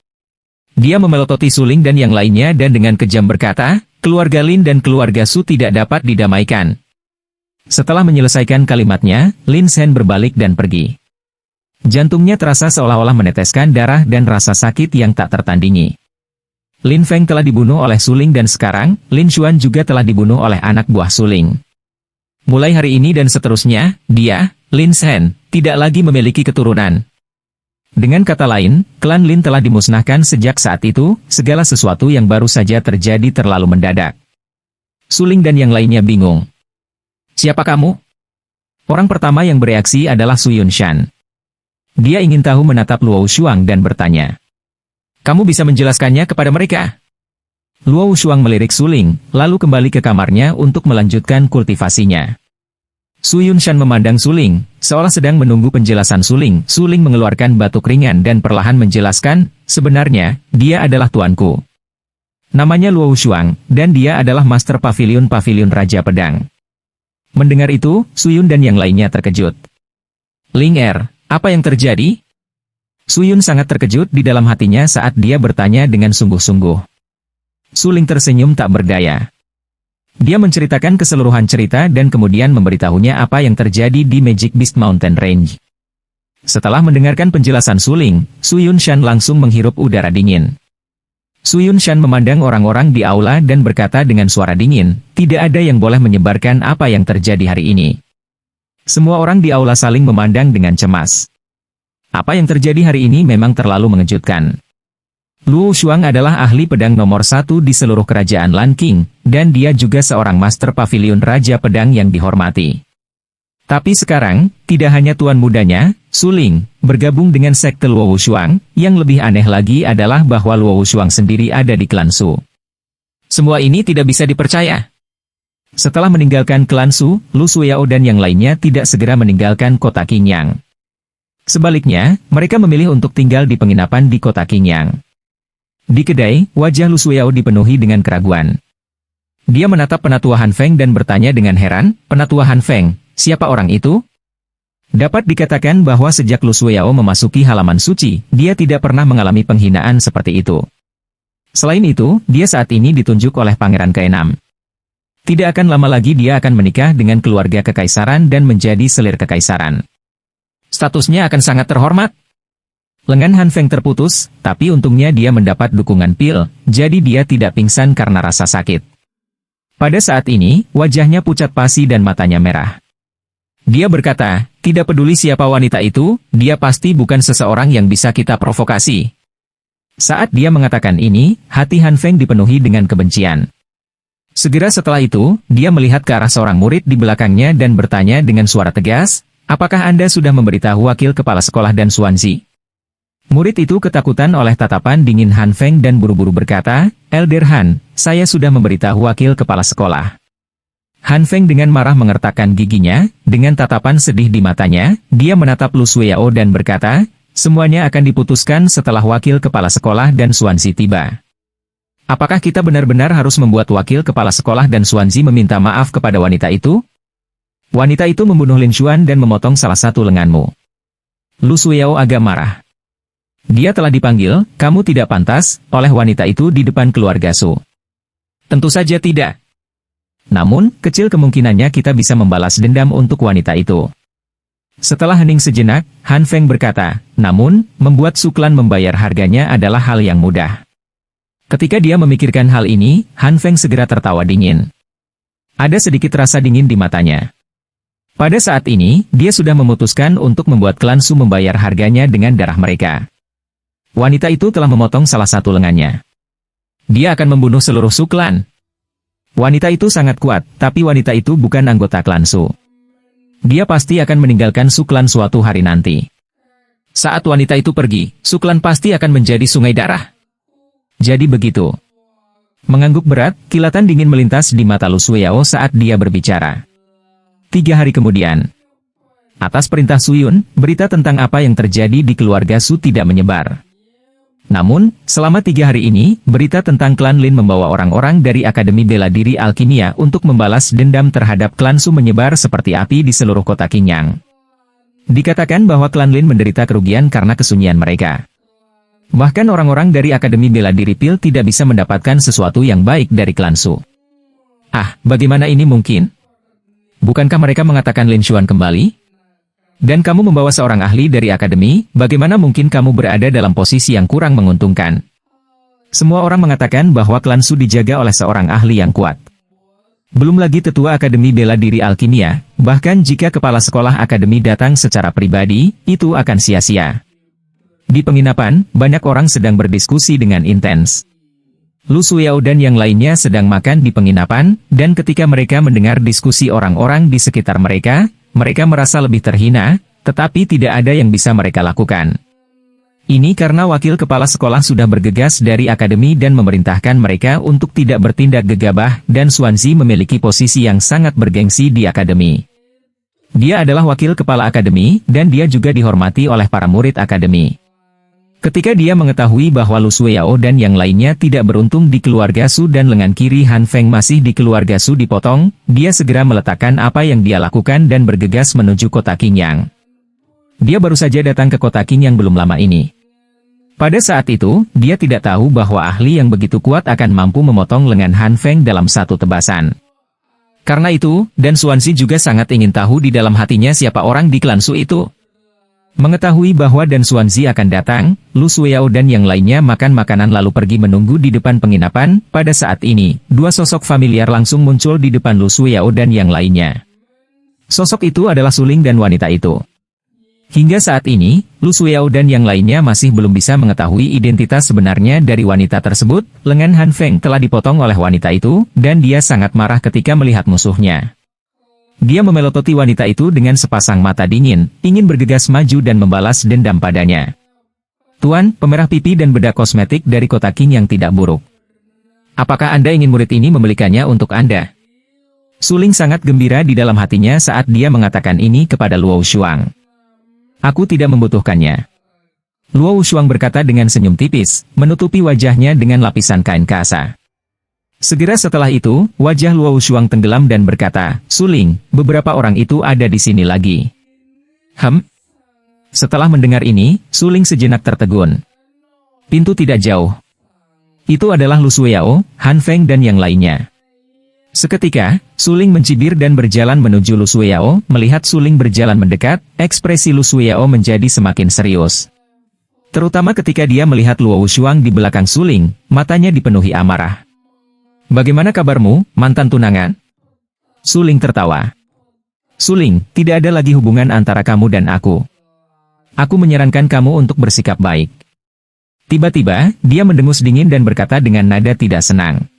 Dia memelototi Suling dan yang lainnya dan dengan kejam berkata, "Keluarga Lin dan keluarga Su tidak dapat didamaikan." Setelah menyelesaikan kalimatnya, Lin Shen berbalik dan pergi. Jantungnya terasa seolah-olah meneteskan darah dan rasa sakit yang tak tertandingi. Lin Feng telah dibunuh oleh Suling dan sekarang, Lin Xuan juga telah dibunuh oleh anak buah Suling. Mulai hari ini dan seterusnya, dia, Lin Shen, tidak lagi memiliki keturunan. Dengan kata lain, klan Lin telah dimusnahkan sejak saat itu, segala sesuatu yang baru saja terjadi terlalu mendadak. Suling dan yang lainnya bingung. Siapa kamu? Orang pertama yang bereaksi adalah Su Yunshan. Dia ingin tahu menatap Luo Shuang dan bertanya. Kamu bisa menjelaskannya kepada mereka? Luo Shuang melirik Suling, lalu kembali ke kamarnya untuk melanjutkan kultivasinya. Su Yunshan memandang Suling, seolah sedang menunggu penjelasan Suling. Suling mengeluarkan batuk ringan dan perlahan menjelaskan, sebenarnya, dia adalah tuanku. Namanya Luo Shuang, dan dia adalah Master Pavilion Raja Pedang. Mendengar itu, Suyun dan yang lainnya terkejut. Ling Er, apa yang terjadi? Suyun sangat terkejut di dalam hatinya saat dia bertanya dengan sungguh-sungguh. Suling tersenyum tak berdaya. Dia menceritakan keseluruhan cerita dan kemudian memberitahunya apa yang terjadi di Magic Beast Mountain Range. Setelah mendengarkan penjelasan Suling, Su Yunshan langsung menghirup udara dingin. Su Yunshan memandang orang-orang di aula dan berkata dengan suara dingin, tidak ada yang boleh menyebarkan apa yang terjadi hari ini. Semua orang di aula saling memandang dengan cemas. Apa yang terjadi hari ini memang terlalu mengejutkan. Luo Shuang adalah ahli pedang nomor 1 di seluruh kerajaan Lan Qing, dan dia juga seorang Master Pavilion Raja Pedang yang dihormati. Tapi sekarang, tidak hanya tuan mudanya, Suling, bergabung dengan sekte Luo Shuang, yang lebih aneh lagi adalah bahwa Luo Shuang sendiri ada di klan Su. Semua ini tidak bisa dipercaya. Setelah meninggalkan klan Su, Lu Suyao dan yang lainnya tidak segera meninggalkan kota Qingyang. Sebaliknya, mereka memilih untuk tinggal di penginapan di kota Qingyang. Di kedai, wajah Lu Suyao dipenuhi dengan keraguan. Dia menatap Penatua Han Feng dan bertanya dengan heran, Penatua Han Feng, siapa orang itu? Dapat dikatakan bahwa sejak Lu Suyao memasuki halaman suci, dia tidak pernah mengalami penghinaan seperti itu. Selain itu, dia saat ini ditunjuk oleh Pangeran ke-6. Tidak akan lama lagi dia akan menikah dengan keluarga kekaisaran dan menjadi selir kekaisaran. Statusnya akan sangat terhormat. Lengan Han Feng terputus, tapi untungnya dia mendapat dukungan pil, jadi dia tidak pingsan karena rasa sakit. Pada saat ini, wajahnya pucat pasi dan matanya merah. Dia berkata, tidak peduli siapa wanita itu, dia pasti bukan seseorang yang bisa kita provokasi. Saat dia mengatakan ini, hati Han Feng dipenuhi dengan kebencian. Segera setelah itu, dia melihat ke arah seorang murid di belakangnya dan bertanya dengan suara tegas, apakah Anda sudah memberitahu wakil kepala sekolah dan Xuanzi? Murid itu ketakutan oleh tatapan dingin Han Feng dan buru-buru berkata, Elder Han, saya sudah memberitahu wakil kepala sekolah. Han Feng dengan marah mengertakkan giginya, dengan tatapan sedih di matanya, dia menatap Lu Suyao dan berkata, semuanya akan diputuskan setelah wakil kepala sekolah dan Xuanzi tiba. Apakah kita benar-benar harus membuat wakil kepala sekolah dan Xuanzi meminta maaf kepada wanita itu? Wanita itu membunuh Lin Xuan dan memotong salah satu lenganmu. Lu Suyao agak marah. Dia telah dipanggil, kamu tidak pantas, oleh wanita itu di depan keluarga Su. Tentu saja tidak. Namun, kecil kemungkinannya kita bisa membalas dendam untuk wanita itu. Setelah hening sejenak, Han Feng berkata, namun, membuat Su Clan membayar harganya adalah hal yang mudah. Ketika dia memikirkan hal ini, Han Feng segera tertawa dingin. Ada sedikit rasa dingin di matanya. Pada saat ini, dia sudah memutuskan untuk membuat klan Su membayar harganya dengan darah mereka. Wanita itu telah memotong salah satu lengannya. Dia akan membunuh seluruh Su Clan. Wanita itu sangat kuat, tapi wanita itu bukan anggota klan Su. Dia pasti akan meninggalkan Su Clan suatu hari nanti. Saat wanita itu pergi, Su Clan pasti akan menjadi sungai darah. Jadi begitu. Mengangguk berat, kilatan dingin melintas di mata Lu Suyao saat dia berbicara. 3 hari kemudian, atas perintah Suyun, berita tentang apa yang terjadi di keluarga Su tidak menyebar. Namun, selama 3 hari ini, berita tentang klan Lin membawa orang-orang dari Akademi Bela Diri Alkimia untuk membalas dendam terhadap klan Su menyebar seperti api di seluruh kota Qingyang. Dikatakan bahwa klan Lin menderita kerugian karena kesunyian mereka. Bahkan orang-orang dari Akademi Bela Diri Pil tidak bisa mendapatkan sesuatu yang baik dari klan Su. Ah, bagaimana ini mungkin? Bukankah mereka mengatakan Lin Xuan kembali? Dan kamu membawa seorang ahli dari Akademi, bagaimana mungkin kamu berada dalam posisi yang kurang menguntungkan? Semua orang mengatakan bahwa klan Su dijaga oleh seorang ahli yang kuat. Belum lagi tetua Akademi Bela Diri Alkimia, bahkan jika kepala sekolah Akademi datang secara pribadi, itu akan sia-sia. Di penginapan, banyak orang sedang berdiskusi dengan intens. Lu Suyao dan yang lainnya sedang makan di penginapan, dan ketika mereka mendengar diskusi orang-orang di sekitar mereka, mereka merasa lebih terhina, tetapi tidak ada yang bisa mereka lakukan. Ini karena wakil kepala sekolah sudah bergegas dari akademi dan memerintahkan mereka untuk tidak bertindak gegabah, dan Xuanzi memiliki posisi yang sangat bergengsi di akademi. Dia adalah wakil kepala akademi, dan dia juga dihormati oleh para murid akademi. Ketika dia mengetahui bahwa Lu Suyao dan yang lainnya tidak beruntung di keluarga Su dan lengan kiri Han Feng masih di keluarga Su dipotong, dia segera meletakkan apa yang dia lakukan dan bergegas menuju kota Qingyang. Dia baru saja datang ke kota Qingyang belum lama ini. Pada saat itu, dia tidak tahu bahwa ahli yang begitu kuat akan mampu memotong lengan Han Feng dalam satu tebasan. Karena itu, dan Xuanzi juga sangat ingin tahu di dalam hatinya siapa orang di klan Su itu. Mengetahui bahwa dan Xuanzi akan datang, Lu Suyao dan yang lainnya makan makanan lalu pergi menunggu di depan penginapan. Pada saat ini, dua sosok familiar langsung muncul di depan Lu Suyao dan yang lainnya. Sosok itu adalah Suling dan wanita itu. Hingga saat ini, Lu Suyao dan yang lainnya masih belum bisa mengetahui identitas sebenarnya dari wanita tersebut. Lengan Han Feng telah dipotong oleh wanita itu, dan dia sangat marah ketika melihat musuhnya. Dia memelototi wanita itu dengan sepasang mata dingin, ingin bergegas maju dan membalas dendam padanya. Tuan, pemerah pipi dan bedak kosmetik dari kota Qing yang tidak buruk. Apakah Anda ingin murid ini membelikannya untuk Anda? Suling sangat gembira di dalam hatinya saat dia mengatakan ini kepada Luo Shuang. Aku tidak membutuhkannya. Luo Shuang berkata dengan senyum tipis, menutupi wajahnya dengan lapisan kain kasa. Segera setelah itu, wajah Luo Shuang tenggelam dan berkata, Suling, beberapa orang itu ada di sini lagi. Setelah mendengar ini, Suling sejenak tertegun. Pintu tidak jauh. Itu adalah Lu Suyao, Han Feng dan yang lainnya. Seketika, Suling mencibir dan berjalan menuju Lu Suyao. Melihat Suling berjalan mendekat, ekspresi Lu Suyao menjadi semakin serius. Terutama ketika dia melihat Luo Shuang di belakang Suling, matanya dipenuhi amarah. Bagaimana kabarmu, mantan tunangan? Suling tertawa. Suling, tidak ada lagi hubungan antara kamu dan aku. Aku menyarankan kamu untuk bersikap baik. Tiba-tiba, dia mendengus dingin dan berkata dengan nada tidak senang.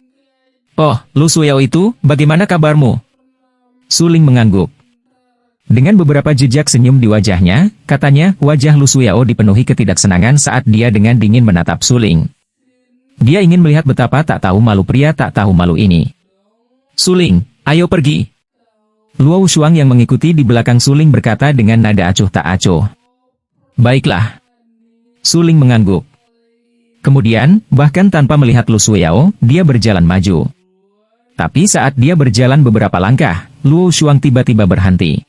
Oh, Lu Suyao itu, bagaimana kabarmu? Suling mengangguk. Dengan beberapa jejak senyum di wajahnya, katanya, wajah Lu Suyao dipenuhi ketidaksenangan saat dia dengan dingin menatap Suling. Dia ingin melihat betapa tak tahu malu pria tak tahu malu ini. Suling, ayo pergi. Luo Shuang yang mengikuti di belakang Suling berkata dengan nada acuh tak acuh. Baiklah. Suling mengangguk. Kemudian, bahkan tanpa melihat Lu Suyao, dia berjalan maju. Tapi saat dia berjalan beberapa langkah, Luo Shuang tiba-tiba berhenti.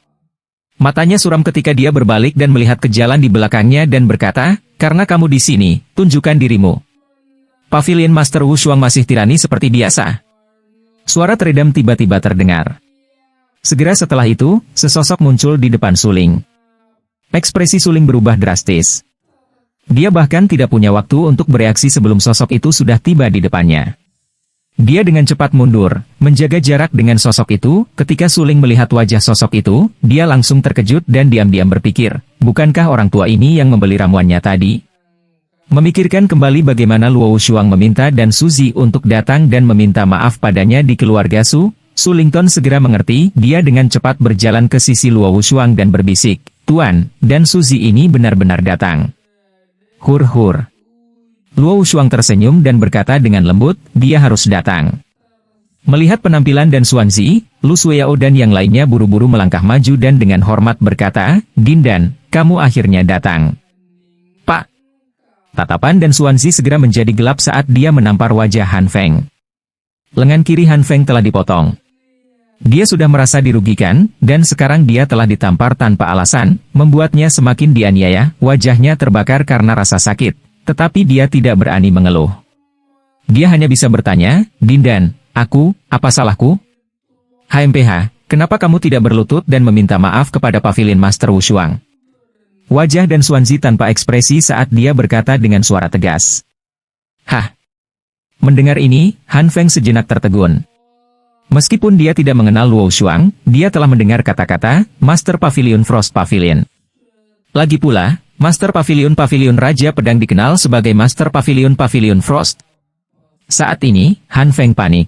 Matanya suram ketika dia berbalik dan melihat ke jalan di belakangnya dan berkata, karena kamu di sini, tunjukkan dirimu. Pavilion Master Wu Shuang masih tirani seperti biasa. Suara teredam tiba-tiba terdengar. Segera setelah itu, sesosok muncul di depan Suling. Ekspresi Suling berubah drastis. Dia bahkan tidak punya waktu untuk bereaksi sebelum sosok itu sudah tiba di depannya. Dia dengan cepat mundur, menjaga jarak dengan sosok itu. Ketika Suling melihat wajah sosok itu, dia langsung terkejut dan diam-diam berpikir, bukankah orang tua ini yang membeli ramuannya tadi? Memikirkan kembali bagaimana Luo Shuang meminta dan Suzy untuk datang dan meminta maaf padanya di keluarga Su, Sulington segera mengerti. Dia dengan cepat berjalan ke sisi Luo Shuang dan berbisik, Tuan, dan Suzy ini benar-benar datang. Hur. Luo Shuang tersenyum dan berkata dengan lembut, dia harus datang. Melihat penampilan dan Xuanzi, Lu Suyao dan yang lainnya buru-buru melangkah maju dan dengan hormat berkata, Dindan, kamu akhirnya datang. Pak. Tatapan dan Xuanzi segera menjadi gelap saat dia menampar wajah Han Feng. Lengan kiri Han Feng telah dipotong. Dia sudah merasa dirugikan, dan sekarang dia telah ditampar tanpa alasan, membuatnya semakin dianiaya. Wajahnya terbakar karena rasa sakit, tetapi dia tidak berani mengeluh. Dia hanya bisa bertanya, Dindan, apa salahku? HMPH, kenapa kamu tidak berlutut dan meminta maaf kepada Pavilion Master Wu Shuang? Wajah dan Xuanzi tanpa ekspresi saat dia berkata dengan suara tegas. Mendengar ini, Han Feng sejenak tertegun. Meskipun dia tidak mengenal Luo Shuang, dia telah mendengar kata-kata, Master Pavilion Frost Pavilion. Lagi pula, Master Pavilion Raja Pedang dikenal sebagai Master Pavilion Frost. Saat ini, Han Feng panik.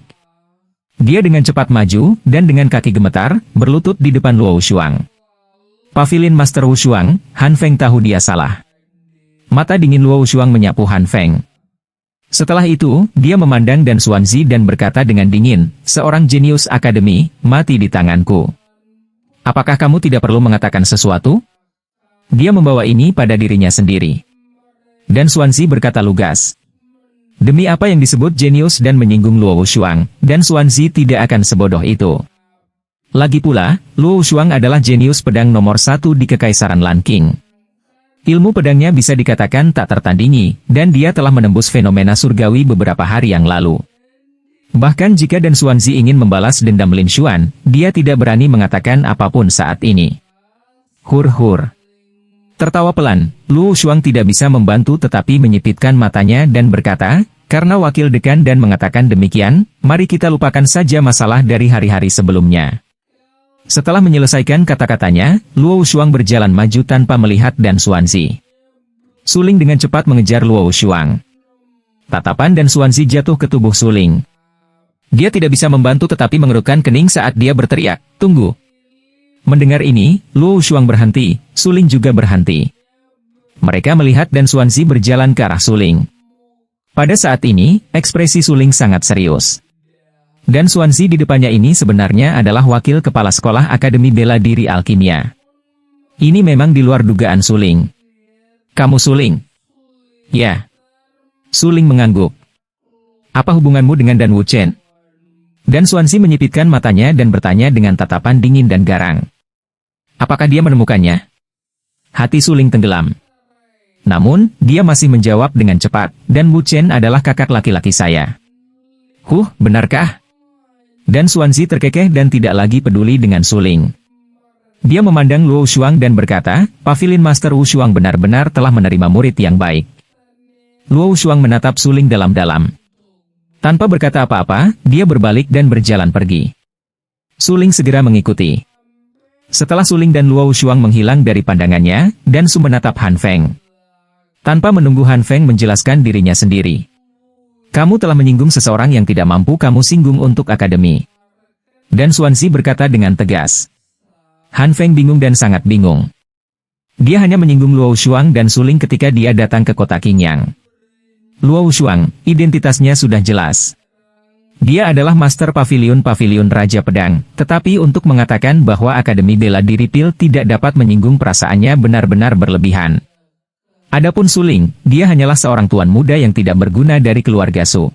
Dia dengan cepat maju, dan dengan kaki gemetar, berlutut di depan Luo Shuang. Pavilion Master Wu Shuang, Han Feng tahu dia salah. Mata dingin Luo Shuang menyapu Han Feng. Setelah itu, dia memandang Dan Xuanzi dan berkata dengan dingin, seorang jenius akademi, mati di tanganku. Apakah kamu tidak perlu mengatakan sesuatu? Dia membawa ini pada dirinya sendiri. Dan Xuanzi berkata lugas. Demi apa yang disebut jenius dan menyinggung Luo Shuang, Dan Xuanzi tidak akan sebodoh itu. Lagi pula, Luo Shuang adalah jenius pedang nomor 1 di Kekaisaran Lanqing. Ilmu pedangnya bisa dikatakan tak tertandingi, dan dia telah menembus fenomena surgawi beberapa hari yang lalu. Bahkan jika Dan Xuanzi ingin membalas dendam Lin Xuan, dia tidak berani mengatakan apapun saat ini. Hur-hur. Tertawa pelan, Luo Shuang tidak bisa membantu tetapi menyipitkan matanya dan berkata, karena wakil dekan dan mengatakan demikian, mari kita lupakan saja masalah dari hari-hari sebelumnya. Setelah menyelesaikan kata-katanya, Luo Shuang berjalan maju tanpa melihat Dan Xuanzi. Suling dengan cepat mengejar Luo Shuang. Tatapan Dan Xuanzi jatuh ke tubuh Suling. Dia tidak bisa membantu tetapi mengerutkan kening saat dia berteriak, tunggu. Mendengar ini, Luo Shuang berhenti, Suling juga berhenti. Mereka melihat Dan Xuanzi berjalan ke arah Suling. Pada saat ini, ekspresi Suling sangat serius. Dan Xuanzi di depannya ini sebenarnya adalah wakil kepala sekolah Akademi Bela Diri Alkimia. Ini memang di luar dugaan Suling. Kamu Suling? Ya. Suling mengangguk. Apa hubunganmu dengan Dan Wuchen? Dan Xuanzi menyipitkan matanya dan bertanya dengan tatapan dingin dan garang. Apakah dia menemukannya? Hati Suling tenggelam. Namun, dia masih menjawab dengan cepat, Dan Wuchen adalah kakak laki-laki saya. Benarkah? Dan Xuanzi terkekeh dan tidak lagi peduli dengan Suling. Dia memandang Luo Shuang dan berkata, Pavilion Master Wu Shuang benar-benar telah menerima murid yang baik. Luo Shuang menatap Suling dalam-dalam. Tanpa berkata apa-apa, dia berbalik dan berjalan pergi. Suling segera mengikuti. Setelah Suling dan Luo Shuang menghilang dari pandangannya, Dan Su menatap Han Feng. Tanpa menunggu Han Feng menjelaskan dirinya sendiri. Kamu telah menyinggung seseorang yang tidak mampu kamu singgung untuk akademi. Dan Xuanzi berkata dengan tegas. Han Feng bingung dan sangat bingung. Dia hanya menyinggung Luo Shuang dan Suling ketika dia datang ke kota Qingyang. Luo Shuang, identitasnya sudah jelas. Dia adalah Master Pavilion Raja Pedang, tetapi untuk mengatakan bahwa Akademi Bela Diri Pil tidak dapat menyinggung perasaannya benar-benar berlebihan. Adapun Suling, dia hanyalah seorang tuan muda yang tidak berguna dari keluarga Su.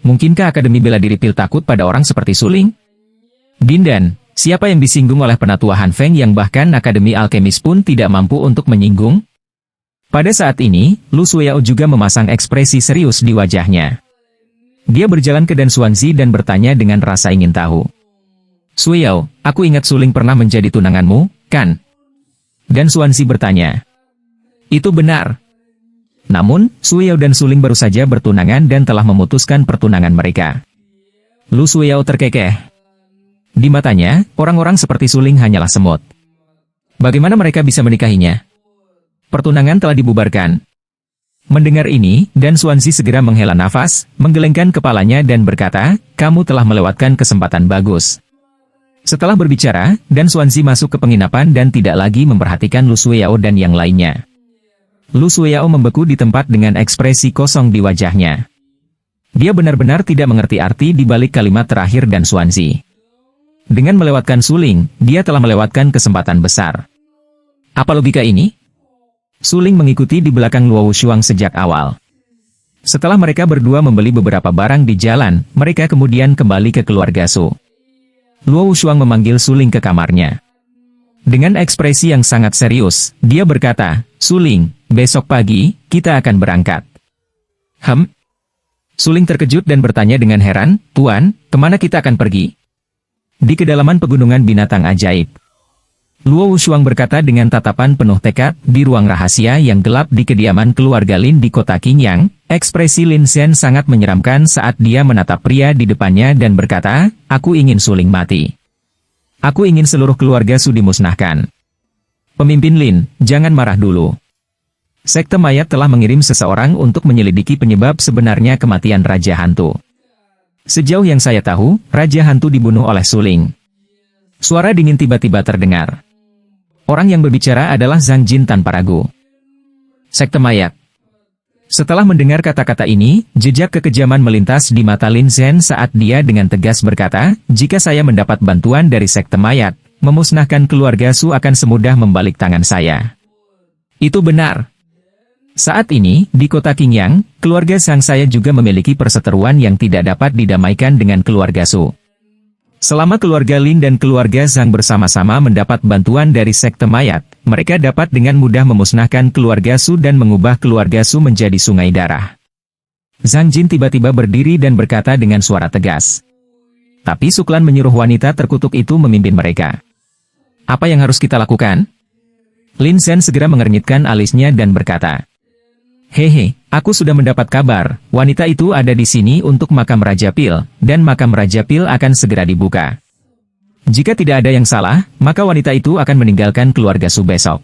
Mungkinkah Akademi Bela Diri Pil takut pada orang seperti Suling? Dindan, siapa yang disinggung oleh penatua Han Feng yang bahkan Akademi Alkemis pun tidak mampu untuk menyinggung? Pada saat ini, Lu Suyao juga memasang ekspresi serius di wajahnya. Dia berjalan ke Dan Xuanzi dan bertanya dengan rasa ingin tahu. Suyao, aku ingat Suling pernah menjadi tunanganmu, kan? Dan Xuanzi bertanya. Itu benar. Namun, Suyao dan Suling baru saja bertunangan dan telah memutuskan pertunangan mereka. Lu Suyao terkekeh. Di matanya, orang-orang seperti Suling hanyalah semut. Bagaimana mereka bisa menikahinya? Pertunangan telah dibubarkan. Mendengar ini, Dan Xuanzi segera menghela nafas, menggelengkan kepalanya dan berkata, kamu telah melewatkan kesempatan bagus. Setelah berbicara, Dan Xuanzi masuk ke penginapan dan tidak lagi memperhatikan Lu Suyao dan yang lainnya. Lu Suyao membeku di tempat dengan ekspresi kosong di wajahnya. Dia benar-benar tidak mengerti arti di balik kalimat terakhir Dan Xuanzi. Dengan melewatkan Suling, dia telah melewatkan kesempatan besar. Apa logika ini? Suling mengikuti di belakang Luo Shuang sejak awal. Setelah mereka berdua membeli beberapa barang di jalan, mereka kemudian kembali ke keluarga Su. Luo Shuang memanggil Suling ke kamarnya. Dengan ekspresi yang sangat serius, dia berkata, Suling, besok pagi, kita akan berangkat. Suling terkejut dan bertanya dengan heran, Tuan, kemana kita akan pergi? Di kedalaman pegunungan binatang ajaib. Luo Shuang berkata dengan tatapan penuh tekad, di ruang rahasia yang gelap di kediaman keluarga Lin di kota Qingyang, ekspresi Lin Xian sangat menyeramkan saat dia menatap pria di depannya dan berkata, aku ingin Suling mati. Aku ingin seluruh keluarga Su dimusnahkan. Pemimpin Lin, jangan marah dulu. Sekte mayat telah mengirim seseorang untuk menyelidiki penyebab sebenarnya kematian Raja Hantu. Sejauh yang saya tahu, Raja Hantu dibunuh oleh suling. Suara dingin tiba-tiba terdengar. Orang yang berbicara adalah Zhang Jin tanpa ragu. Sekte mayat. Setelah mendengar kata-kata ini, jejak kekejaman melintas di mata Lin Zhen saat dia dengan tegas berkata, jika saya mendapat bantuan dari sekte mayat, memusnahkan keluarga Su akan semudah membalik tangan saya. Itu benar. Saat ini, di kota Qingyang, keluarga Sang saya juga memiliki perseteruan yang tidak dapat didamaikan dengan keluarga Su. Selama keluarga Lin dan keluarga Zhang bersama-sama mendapat bantuan dari sekte mayat, mereka dapat dengan mudah memusnahkan keluarga Su dan mengubah keluarga Su menjadi sungai darah. Zhang Jin tiba-tiba berdiri dan berkata dengan suara tegas. Tapi Su Klan menyuruh wanita terkutuk itu memimpin mereka. Apa yang harus kita lakukan? Lin Zhen segera mengernyitkan alisnya dan berkata, hehe, aku sudah mendapat kabar, wanita itu ada di sini untuk makam Raja Pil, dan makam Raja Pil akan segera dibuka. Jika tidak ada yang salah, maka wanita itu akan meninggalkan keluarga Su besok.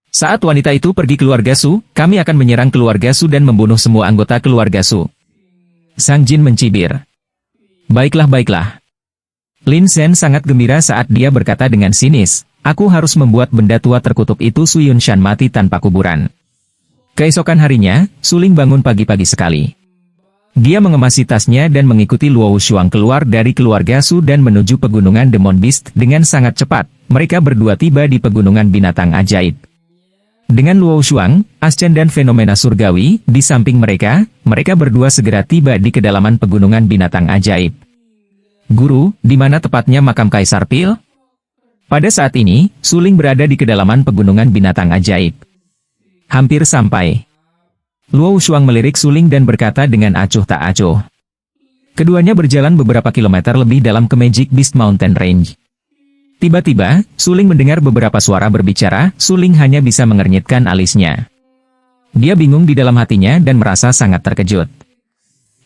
Saat wanita itu pergi keluarga Su, kami akan menyerang keluarga Su dan membunuh semua anggota keluarga Su. Zhang Jin mencibir. Baiklah. Lin Zhen sangat gembira saat dia berkata dengan sinis, aku harus membuat benda tua terkutuk itu Su Yunshan mati tanpa kuburan. Keesokan harinya, Suling bangun pagi-pagi sekali. Dia mengemasi tasnya dan mengikuti Luo Shuang keluar dari keluarga Su dan menuju pegunungan Demon Beast dengan sangat cepat. Mereka berdua tiba di pegunungan binatang ajaib. Dengan Luo Shuang, Ascen dan fenomena surgawi di samping mereka, mereka berdua segera tiba di kedalaman pegunungan binatang ajaib. Guru, di mana tepatnya makam Kaisar Pil? Pada saat ini, Suling berada di kedalaman pegunungan binatang ajaib. Hampir sampai. Luo Shuang melirik Suling dan berkata dengan acuh tak acuh. Keduanya berjalan beberapa kilometer lebih dalam ke Magic Beast Mountain Range. Tiba-tiba, Suling mendengar beberapa suara berbicara, Suling hanya bisa mengernyitkan alisnya. Dia bingung di dalam hatinya dan merasa sangat terkejut.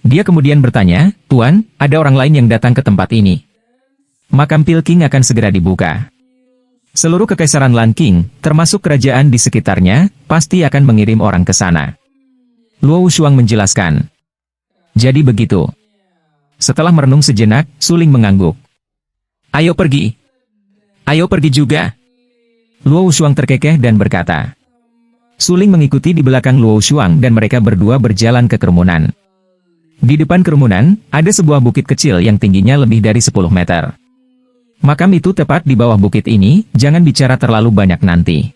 Dia kemudian bertanya, Tuan, ada orang lain yang datang ke tempat ini. Makam Pil King akan segera dibuka. Seluruh kekaisaran Lan King, termasuk kerajaan di sekitarnya, pasti akan mengirim orang ke sana. Luo Shuang menjelaskan. Jadi begitu. Setelah merenung sejenak, Suling mengangguk. Ayo pergi. Ayo pergi juga. Luo Shuang terkekeh dan berkata. Suling mengikuti di belakang Luo Shuang dan mereka berdua berjalan ke kerumunan. Di depan kerumunan, ada sebuah bukit kecil yang tingginya lebih dari 10 meter. Makam itu tepat di bawah bukit ini, jangan bicara terlalu banyak nanti.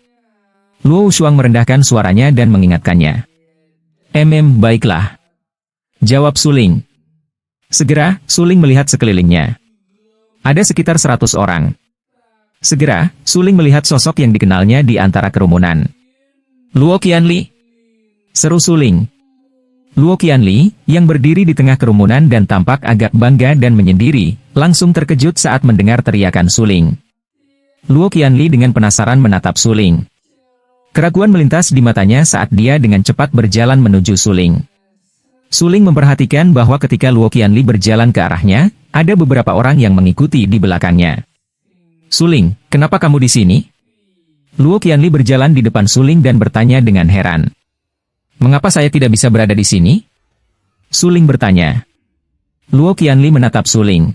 Luo Shuang merendahkan suaranya dan mengingatkannya. Baiklah. Jawab Suling. Segera, Suling melihat sekelilingnya. Ada sekitar 100 orang. Segera, Suling melihat sosok yang dikenalnya di antara kerumunan. Luo Qianli. Seru Suling. Luo Qianli, yang berdiri di tengah kerumunan dan tampak agak bangga dan menyendiri, langsung terkejut saat mendengar teriakan Suling. Luo Qianli dengan penasaran menatap Suling. Keraguan melintas di matanya saat dia dengan cepat berjalan menuju Suling. Suling memperhatikan bahwa ketika Luo Qianli berjalan ke arahnya, ada beberapa orang yang mengikuti di belakangnya. Suling, kenapa kamu di sini? Luo Qianli berjalan di depan Suling dan bertanya dengan heran. Mengapa saya tidak bisa berada di sini? Suling bertanya. Luo Qianli menatap Suling.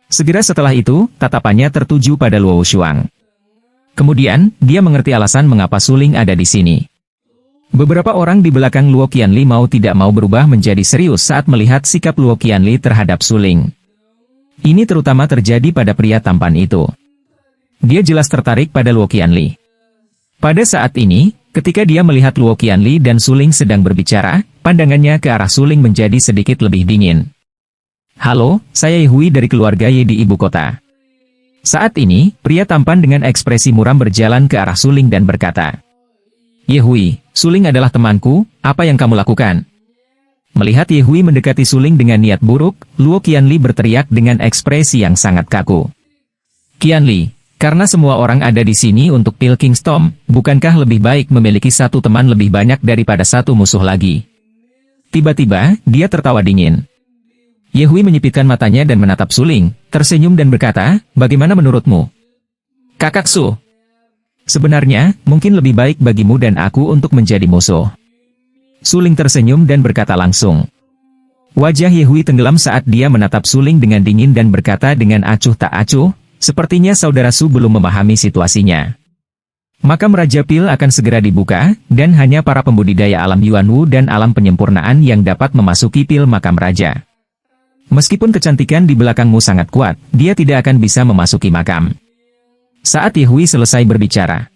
Segera setelah itu, tatapannya tertuju pada Luo Shuang. Kemudian, dia mengerti alasan mengapa Suling ada di sini. Beberapa orang di belakang Luo Qianli mau tidak mau berubah menjadi serius saat melihat sikap Luo Qianli terhadap Suling. Ini terutama terjadi pada pria tampan itu. Dia jelas tertarik pada Luo Qianli. Pada saat ini, ketika dia melihat Luo Qianli dan Suling sedang berbicara, pandangannya ke arah Suling menjadi sedikit lebih dingin. Halo, saya Hui dari keluarga Ye di ibu kota. Saat ini, pria tampan dengan ekspresi muram berjalan ke arah Suling dan berkata, Hui, Suling adalah temanku, apa yang kamu lakukan? Melihat Hui mendekati Suling dengan niat buruk, Luo Qianli berteriak dengan ekspresi yang sangat kaku. Qianli, karena semua orang ada di sini untuk Pil King's Tomb, bukankah lebih baik memiliki satu teman lebih banyak daripada satu musuh lagi? Tiba-tiba, dia tertawa dingin. Hui menyipitkan matanya dan menatap Suling, tersenyum dan berkata, bagaimana menurutmu? Kakak Su. Sebenarnya, mungkin lebih baik bagimu dan aku untuk menjadi musuh. Suling tersenyum dan berkata langsung. Wajah Yehui tenggelam saat dia menatap Suling dengan dingin dan berkata dengan acuh tak acuh, sepertinya saudara Su belum memahami situasinya. Makam Raja Pil akan segera dibuka, dan hanya para pembudidaya alam Yuanwu dan alam penyempurnaan yang dapat memasuki pil makam raja. Meskipun kecantikan di belakangmu sangat kuat, dia tidak akan bisa memasuki makam. Saat Yehui selesai berbicara.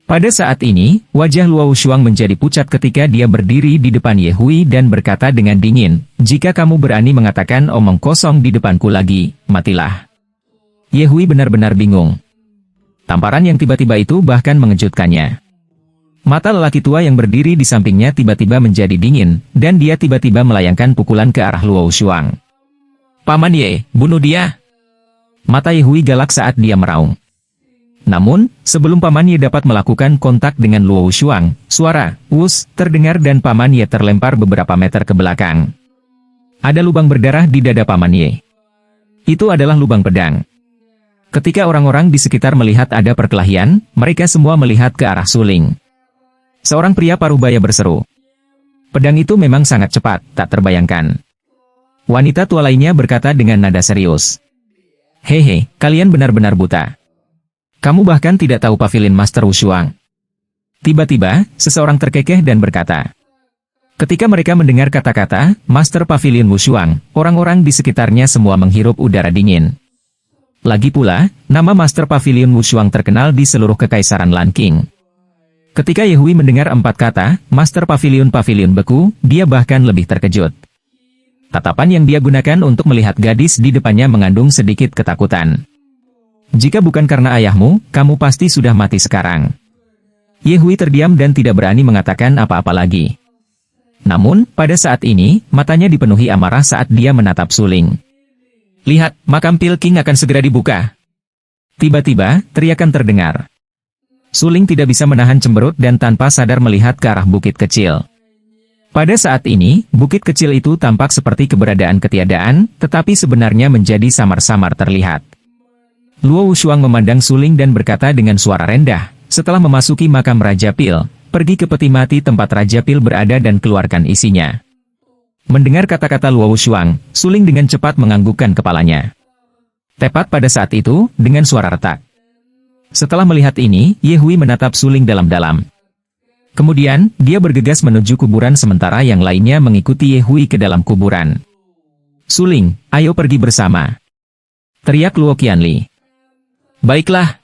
Pada saat ini, wajah Luo Shuang menjadi pucat ketika dia berdiri di depan Yehui dan berkata dengan dingin, "Jika kamu berani mengatakan omong kosong di depanku lagi, matilah." Yehui benar-benar bingung. Tamparan yang tiba-tiba itu bahkan mengejutkannya. Mata lelaki tua yang berdiri di sampingnya tiba-tiba menjadi dingin, dan dia tiba-tiba melayangkan pukulan ke arah Luo Shuang. "Paman Ye, bunuh dia!" Mata Yehui galak saat dia meraung. Namun, sebelum Paman Ye dapat melakukan kontak dengan Luo Shuang, suara "wus" terdengar dan Paman Ye terlempar beberapa meter ke belakang. Ada lubang berdarah di dada Paman Ye. Itu adalah lubang pedang. Ketika orang-orang di sekitar melihat ada perkelahian, mereka semua melihat ke arah Suling. Seorang pria parubaya berseru. Pedang itu memang sangat cepat, tak terbayangkan. Wanita tua lainnya berkata dengan nada serius. "Hehe, kalian benar-benar buta. Kamu bahkan tidak tahu pavilion Master Wu Shuang." Tiba-tiba, seseorang terkekeh dan berkata. Ketika mereka mendengar kata-kata Master Pavilion Wu Shuang, orang-orang di sekitarnya semua menghirup udara dingin. Lagi pula, nama Master Pavilion Wu Shuang terkenal di seluruh kekaisaran Lanqing. Ketika Yehui mendengar 4 kata, Master Pavilion beku, dia bahkan lebih terkejut. Tatapan yang dia gunakan untuk melihat gadis di depannya mengandung sedikit ketakutan. "Jika bukan karena ayahmu, kamu pasti sudah mati sekarang." Yehui terdiam dan tidak berani mengatakan apa-apa lagi. Namun, pada saat ini, matanya dipenuhi amarah saat dia menatap Suling. "Lihat, makam Pil King akan segera dibuka." Tiba-tiba, teriakan terdengar. Suling tidak bisa menahan cemberut dan tanpa sadar melihat ke arah bukit kecil. Pada saat ini, bukit kecil itu tampak seperti keberadaan ketiadaan, tetapi sebenarnya menjadi samar-samar terlihat. Luo Shuang memandang Suling dan berkata dengan suara rendah, "Setelah memasuki makam Raja Pil, pergi ke peti mati tempat Raja Pil berada dan keluarkan isinya." Mendengar kata-kata Luo Shuang, Suling dengan cepat menganggukkan kepalanya. Tepat pada saat itu, dengan suara retak. Setelah melihat ini, Yehui menatap Suling dalam-dalam. Kemudian, dia bergegas menuju kuburan sementara yang lainnya mengikuti Yehui ke dalam kuburan. "Suling, ayo pergi bersama," teriak Luo Qianli. "Baiklah.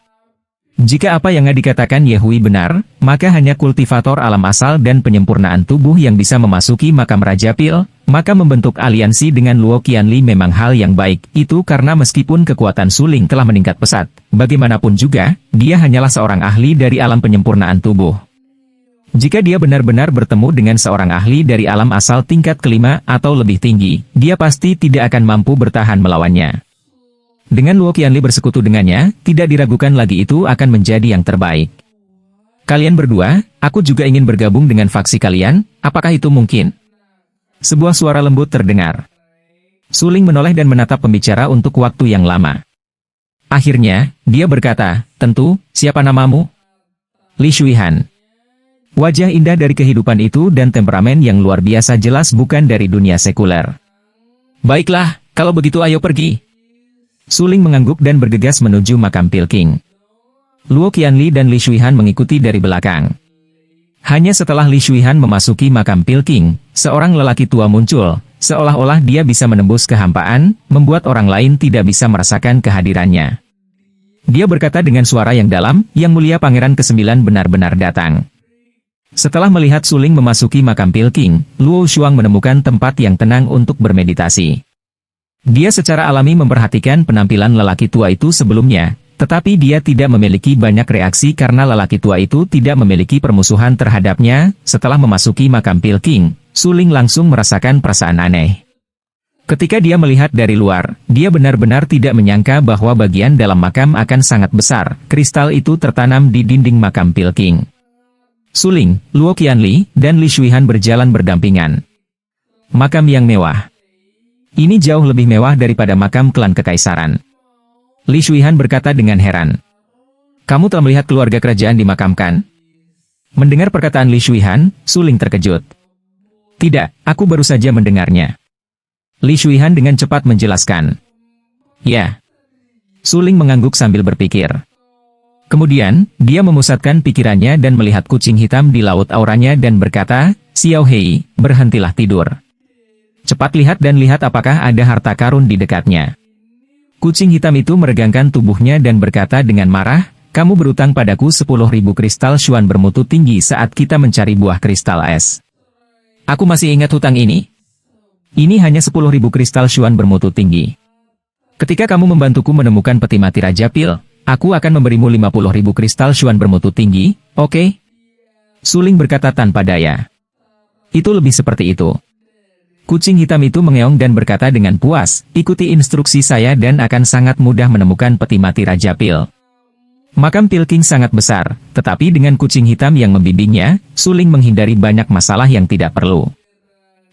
Jika apa yang dikatakan Yehui benar, maka hanya kultivator alam asal dan penyempurnaan tubuh yang bisa memasuki makam Raja Pil, maka membentuk aliansi dengan Luo Qianli memang hal yang baik. Itu karena meskipun kekuatan Suling telah meningkat pesat, bagaimanapun juga, dia hanyalah seorang ahli dari alam penyempurnaan tubuh. Jika dia benar-benar bertemu dengan seorang ahli dari alam asal tingkat kelima atau lebih tinggi, dia pasti tidak akan mampu bertahan melawannya. Dengan Luo Qianli bersekutu dengannya, tidak diragukan lagi itu akan menjadi yang terbaik. Kalian berdua, aku juga ingin bergabung dengan faksi kalian, apakah itu mungkin?" Sebuah suara lembut terdengar. Suling menoleh dan menatap pembicara untuk waktu yang lama. Akhirnya, dia berkata, "Tentu, siapa namamu?" "Li Shuihan." Wajah indah dari kehidupan itu dan temperamen yang luar biasa jelas bukan dari dunia sekuler. "Baiklah, kalau begitu ayo pergi." Suling mengangguk dan bergegas menuju makam Pil King. Luo Qianli dan Li Shuihan mengikuti dari belakang. Hanya setelah Li Shuihan memasuki makam Pil King, seorang lelaki tua muncul, seolah-olah dia bisa menembus kehampaan, membuat orang lain tidak bisa merasakan kehadirannya. Dia berkata dengan suara yang dalam, "Yang mulia Pangeran ke-9 benar-benar datang." Setelah melihat Suling memasuki makam Pil King, Luo Shuang menemukan tempat yang tenang untuk bermeditasi. Dia secara alami memperhatikan penampilan lelaki tua itu sebelumnya, tetapi dia tidak memiliki banyak reaksi karena lelaki tua itu tidak memiliki permusuhan terhadapnya. Setelah memasuki makam Pil King, Suling langsung merasakan perasaan aneh. Ketika dia melihat dari luar, dia benar-benar tidak menyangka bahwa bagian dalam makam akan sangat besar. Kristal itu tertanam di dinding makam Pil King. Suling, Luo Qianli, dan Li Shuihan berjalan berdampingan. Makam yang mewah. Ini jauh lebih mewah daripada makam klan kekaisaran. Li Shuihan berkata dengan heran. Kamu telah melihat keluarga kerajaan dimakamkan? Mendengar perkataan Li Shuihan, Suling terkejut. Tidak, aku baru saja mendengarnya. Li Shuihan dengan cepat menjelaskan. Ya. Suling mengangguk sambil berpikir. Kemudian, dia memusatkan pikirannya dan melihat kucing hitam di laut auranya dan berkata, Xiao Hei, berhentilah tidur. Cepat lihat dan lihat apakah ada harta karun di dekatnya. Kucing hitam itu meregangkan tubuhnya dan berkata dengan marah, kamu berutang padaku 10.000 kristal Xuan bermutu tinggi saat kita mencari buah kristal es. Aku masih ingat hutang ini. Ini hanya 10.000 kristal Xuan bermutu tinggi. Ketika kamu membantuku menemukan peti mati Raja Pil, aku akan memberimu 50.000 kristal Xuan bermutu tinggi, oke? Suling berkata tanpa daya. Itu lebih seperti itu. Kucing hitam itu mengeong dan berkata dengan puas, ikuti instruksi saya dan akan sangat mudah menemukan peti mati Raja Pil. Makam Pilking sangat besar, tetapi dengan kucing hitam yang membimbingnya, Suling menghindari banyak masalah yang tidak perlu.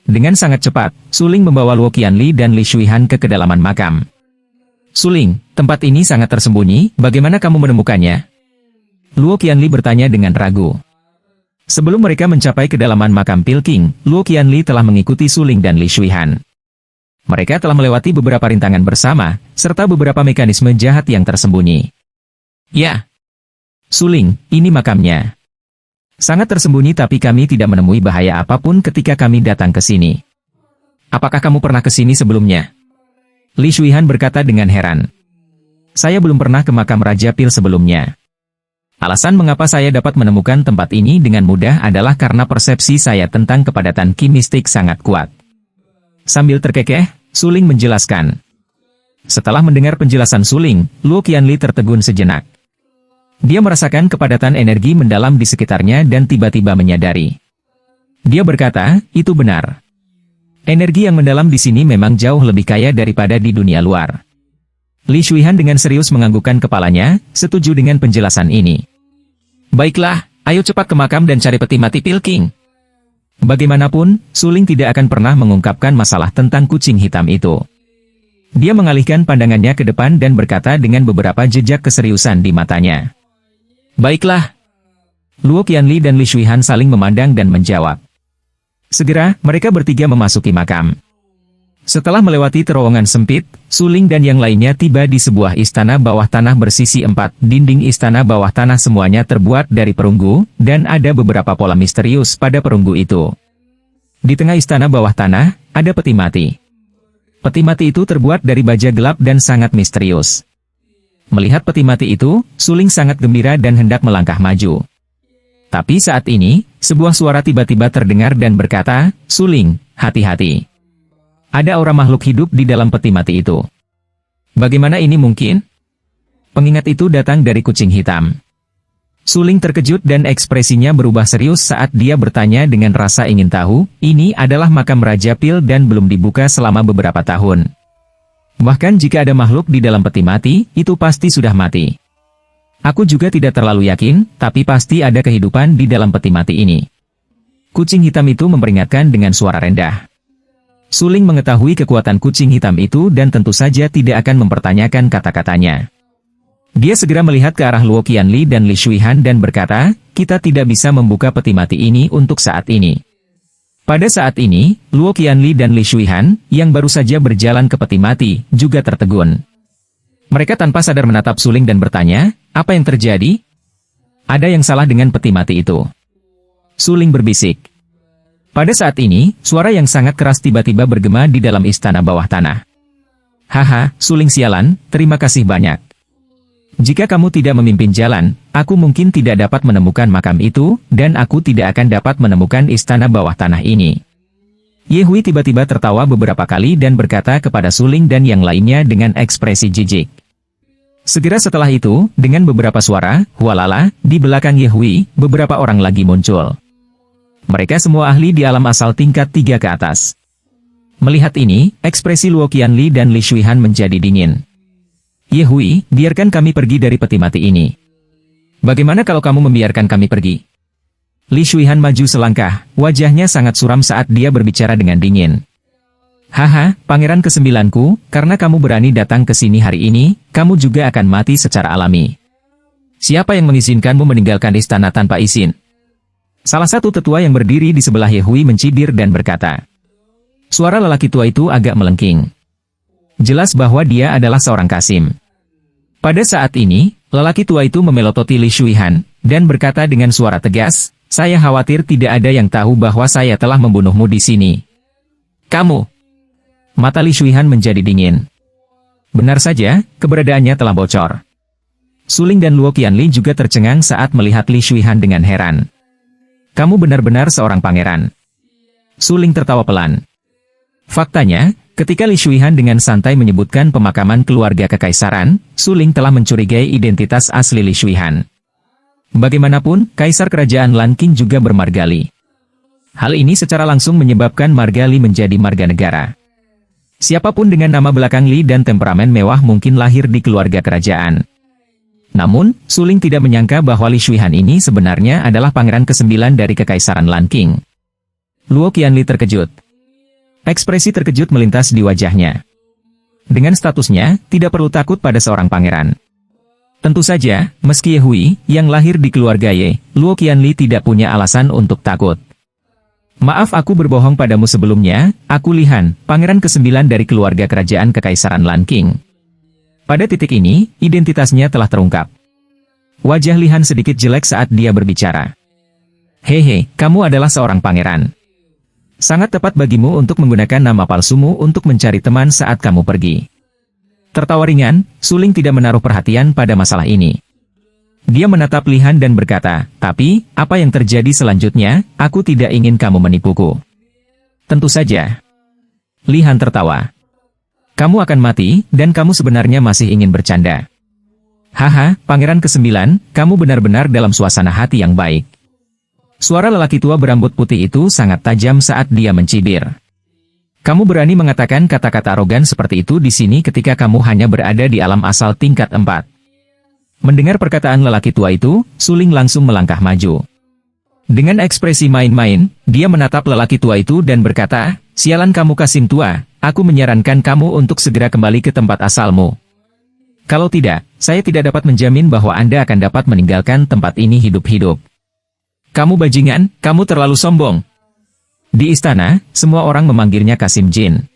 Dengan sangat cepat, Suling membawa Luo Qianli dan Li Shuihan ke kedalaman makam. Suling, tempat ini sangat tersembunyi, bagaimana kamu menemukannya? Luo Qianli bertanya dengan ragu. Sebelum mereka mencapai kedalaman makam Pilking, Luo Qianli telah mengikuti Suling dan Li Shuihan. Mereka telah melewati beberapa rintangan bersama, serta beberapa mekanisme jahat yang tersembunyi. Ya. Suling, ini makamnya. Sangat tersembunyi tapi kami tidak menemui bahaya apapun ketika kami datang ke sini. Apakah kamu pernah ke sini sebelumnya? Li Shuihan berkata dengan heran. Saya belum pernah ke makam Raja Pil sebelumnya. Alasan mengapa saya dapat menemukan tempat ini dengan mudah adalah karena persepsi saya tentang kepadatan ki mistik sangat kuat. Sambil terkekeh, Suling menjelaskan. Setelah mendengar penjelasan Suling, Luo Qianli tertegun sejenak. Dia merasakan kepadatan energi mendalam di sekitarnya dan tiba-tiba menyadari. Dia berkata, itu benar. Energi yang mendalam di sini memang jauh lebih kaya daripada di dunia luar. Li Shuihan dengan serius menganggukkan kepalanya, setuju dengan penjelasan ini. Baiklah, ayo cepat ke makam dan cari peti mati Pilking. Bagaimanapun, Suling tidak akan pernah mengungkapkan masalah tentang kucing hitam itu. Dia mengalihkan pandangannya ke depan dan berkata dengan beberapa jejak keseriusan di matanya. Baiklah. Luo Qianli dan Li Shuihan saling memandang dan menjawab. Segera, mereka bertiga memasuki makam. Setelah melewati terowongan sempit, Suling dan yang lainnya tiba di sebuah istana bawah tanah bersisi 4. Dinding istana bawah tanah semuanya terbuat dari perunggu, dan ada beberapa pola misterius pada perunggu itu. Di tengah istana bawah tanah, ada peti mati. Peti mati itu terbuat dari baja gelap dan sangat misterius. Melihat peti mati itu, Suling sangat gembira dan hendak melangkah maju. Tapi saat ini, sebuah suara tiba-tiba terdengar dan berkata, Suling, hati-hati. Ada aura makhluk hidup di dalam peti mati itu. Bagaimana ini mungkin? Pengingat itu datang dari kucing hitam. Suling terkejut dan ekspresinya berubah serius saat dia bertanya dengan rasa ingin tahu, ini adalah makam Raja Pil dan belum dibuka selama beberapa tahun. Bahkan jika ada makhluk di dalam peti mati, itu pasti sudah mati. Aku juga tidak terlalu yakin, tapi pasti ada kehidupan di dalam peti mati ini. Kucing hitam itu memperingatkan dengan suara rendah. Suling mengetahui kekuatan kucing hitam itu dan tentu saja tidak akan mempertanyakan kata-katanya. Dia segera melihat ke arah Luo Qianli dan Li Shuihan dan berkata, kita tidak bisa membuka peti mati ini untuk saat ini. Pada saat ini, Luo Qianli dan Li Shuihan, yang baru saja berjalan ke peti mati, juga tertegun. Mereka tanpa sadar menatap Suling dan bertanya, apa yang terjadi? Ada yang salah dengan peti mati itu. Suling berbisik. Pada saat ini, suara yang sangat keras tiba-tiba bergema di dalam istana bawah tanah. Haha, Suling sialan, terima kasih banyak. Jika kamu tidak memimpin jalan, aku mungkin tidak dapat menemukan makam itu, dan aku tidak akan dapat menemukan istana bawah tanah ini. Ye Hui tiba-tiba tertawa beberapa kali dan berkata kepada Suling dan yang lainnya dengan ekspresi jijik. Segera setelah itu, dengan beberapa suara, hualala, di belakang Ye Hui, beberapa orang lagi muncul. Mereka semua ahli di alam asal tingkat 3 ke atas. Melihat ini, ekspresi Luo Qianli dan Li Shuihan menjadi dingin. Ye Hui, biarkan kami pergi dari peti mati ini. Bagaimana kalau kamu membiarkan kami pergi? Li Shuihan maju selangkah, wajahnya sangat suram saat dia berbicara dengan dingin. Haha, pangeran ke-9ku, karena kamu berani datang ke sini hari ini, kamu juga akan mati secara alami. Siapa yang mengizinkanmu meninggalkan istana tanpa izin? Salah satu tetua yang berdiri di sebelah Yehui mencibir dan berkata. Suara lelaki tua itu agak melengking. Jelas bahwa dia adalah seorang Kasim. Pada saat ini, lelaki tua itu memelototi Li Shuihan, dan berkata dengan suara tegas, saya khawatir tidak ada yang tahu bahwa saya telah membunuhmu di sini. Kamu! Mata Li Shuihan menjadi dingin. Benar saja, keberadaannya telah bocor. Suling dan Luo Qianli juga tercengang saat melihat Li Shuihan dengan heran. Kamu benar-benar seorang pangeran. Suling tertawa pelan. Faktanya, ketika Li Shuihan dengan santai menyebutkan pemakaman keluarga kekaisaran, Suling telah mencurigai identitas asli Li Shuihan. Bagaimanapun, kaisar kerajaan Lanqing juga bermarga Li. Hal ini secara langsung menyebabkan marga Li menjadi marga negara. Siapapun dengan nama belakang Li dan temperamen mewah mungkin lahir di keluarga kerajaan. Namun, Suling tidak menyangka bahwa Li Shuihan ini sebenarnya adalah pangeran ke-9 dari kekaisaran Lanqing. Luo Qianli terkejut. Ekspresi terkejut melintas di wajahnya. Dengan statusnya, tidak perlu takut pada seorang pangeran. Tentu saja, meski Yehui, yang lahir di keluarga Ye, Luo Qianli tidak punya alasan untuk takut. Maaf aku berbohong padamu sebelumnya, aku Lihan, pangeran ke-9 dari keluarga kerajaan kekaisaran Lanqing. Pada titik ini, identitasnya telah terungkap. Wajah Lihan sedikit jelek saat dia berbicara. Hehe, kamu adalah seorang pangeran. Sangat tepat bagimu untuk menggunakan nama palsumu untuk mencari teman saat kamu pergi. Tertawa ringan, Suling tidak menaruh perhatian pada masalah ini. Dia menatap Lihan dan berkata, tapi, apa yang terjadi selanjutnya, aku tidak ingin kamu menipuku. Tentu saja. Lihan tertawa. Kamu akan mati, dan kamu sebenarnya masih ingin bercanda. Haha, pangeran ke-9, kamu benar-benar dalam suasana hati yang baik. Suara lelaki tua berambut putih itu sangat tajam saat dia mencibir. Kamu berani mengatakan kata-kata arogan seperti itu di sini ketika kamu hanya berada di alam asal tingkat 4. Mendengar perkataan lelaki tua itu, Suling langsung melangkah maju. Dengan ekspresi main-main, dia menatap lelaki tua itu dan berkata, sialan kamu Kasim tua, aku menyarankan kamu untuk segera kembali ke tempat asalmu. Kalau tidak, saya tidak dapat menjamin bahwa Anda akan dapat meninggalkan tempat ini hidup-hidup. Kamu bajingan, kamu terlalu sombong. Di istana, semua orang memanggilnya Kasim Jin.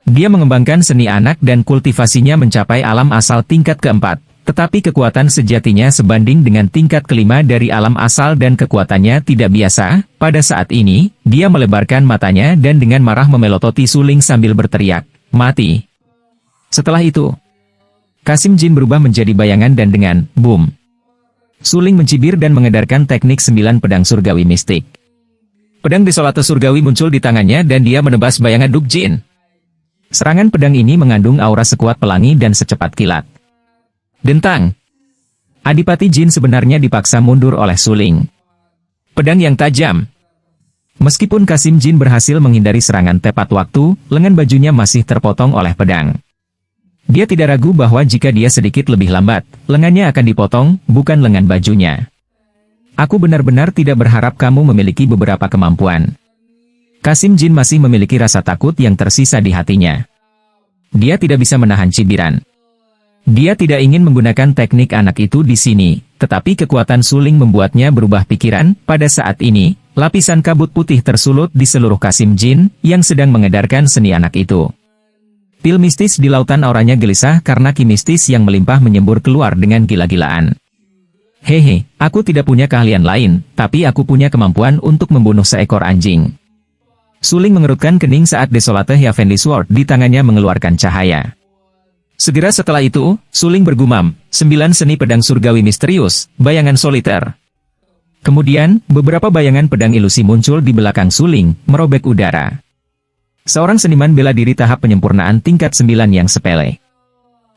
Dia mengembangkan seni anak dan kultivasinya mencapai alam asal tingkat ke-4, tetapi kekuatan sejatinya sebanding dengan tingkat ke-5 dari alam asal dan kekuatannya tidak biasa. Pada saat ini, dia melebarkan matanya dan dengan marah memelototi Suling sambil berteriak, mati. Setelah itu, Kasim Jin berubah menjadi bayangan dan dengan boom. Suling mencibir dan mengedarkan teknik 9 pedang surgawi mistik. Pedang desolate surgawi muncul di tangannya dan dia menebas bayangan Duk Jin. Serangan pedang ini mengandung aura sekuat pelangi dan secepat kilat. Dentang! Adipati Jin sebenarnya dipaksa mundur oleh Suling. Pedang yang tajam. Meskipun Kasim Jin berhasil menghindari serangan tepat waktu, lengan bajunya masih terpotong oleh pedang. Dia tidak ragu bahwa jika dia sedikit lebih lambat, lengannya akan dipotong, bukan lengan bajunya. Aku benar-benar tidak berharap kamu memiliki beberapa kemampuan. Kasim Jin masih memiliki rasa takut yang tersisa di hatinya. Dia tidak bisa menahan cibiran. Dia tidak ingin menggunakan teknik anak itu di sini, tetapi kekuatan Suling membuatnya berubah pikiran. Pada saat ini, lapisan kabut putih tersulut di seluruh Kasim Jin, yang sedang mengedarkan seni anak itu. Pil mistis di lautan auranya gelisah karena ki mistis yang melimpah menyembur keluar dengan gila-gilaan. Hehe, aku tidak punya keahlian lain, tapi aku punya kemampuan untuk membunuh seekor anjing. Suling mengerutkan kening saat Desolate Heavenly Sword di tangannya mengeluarkan cahaya. Segera setelah itu, Suling bergumam, 9 seni pedang surgawi misterius, bayangan soliter. Kemudian, beberapa bayangan pedang ilusi muncul di belakang Suling, merobek udara. Seorang seniman bela diri tahap penyempurnaan tingkat 9 yang sepele.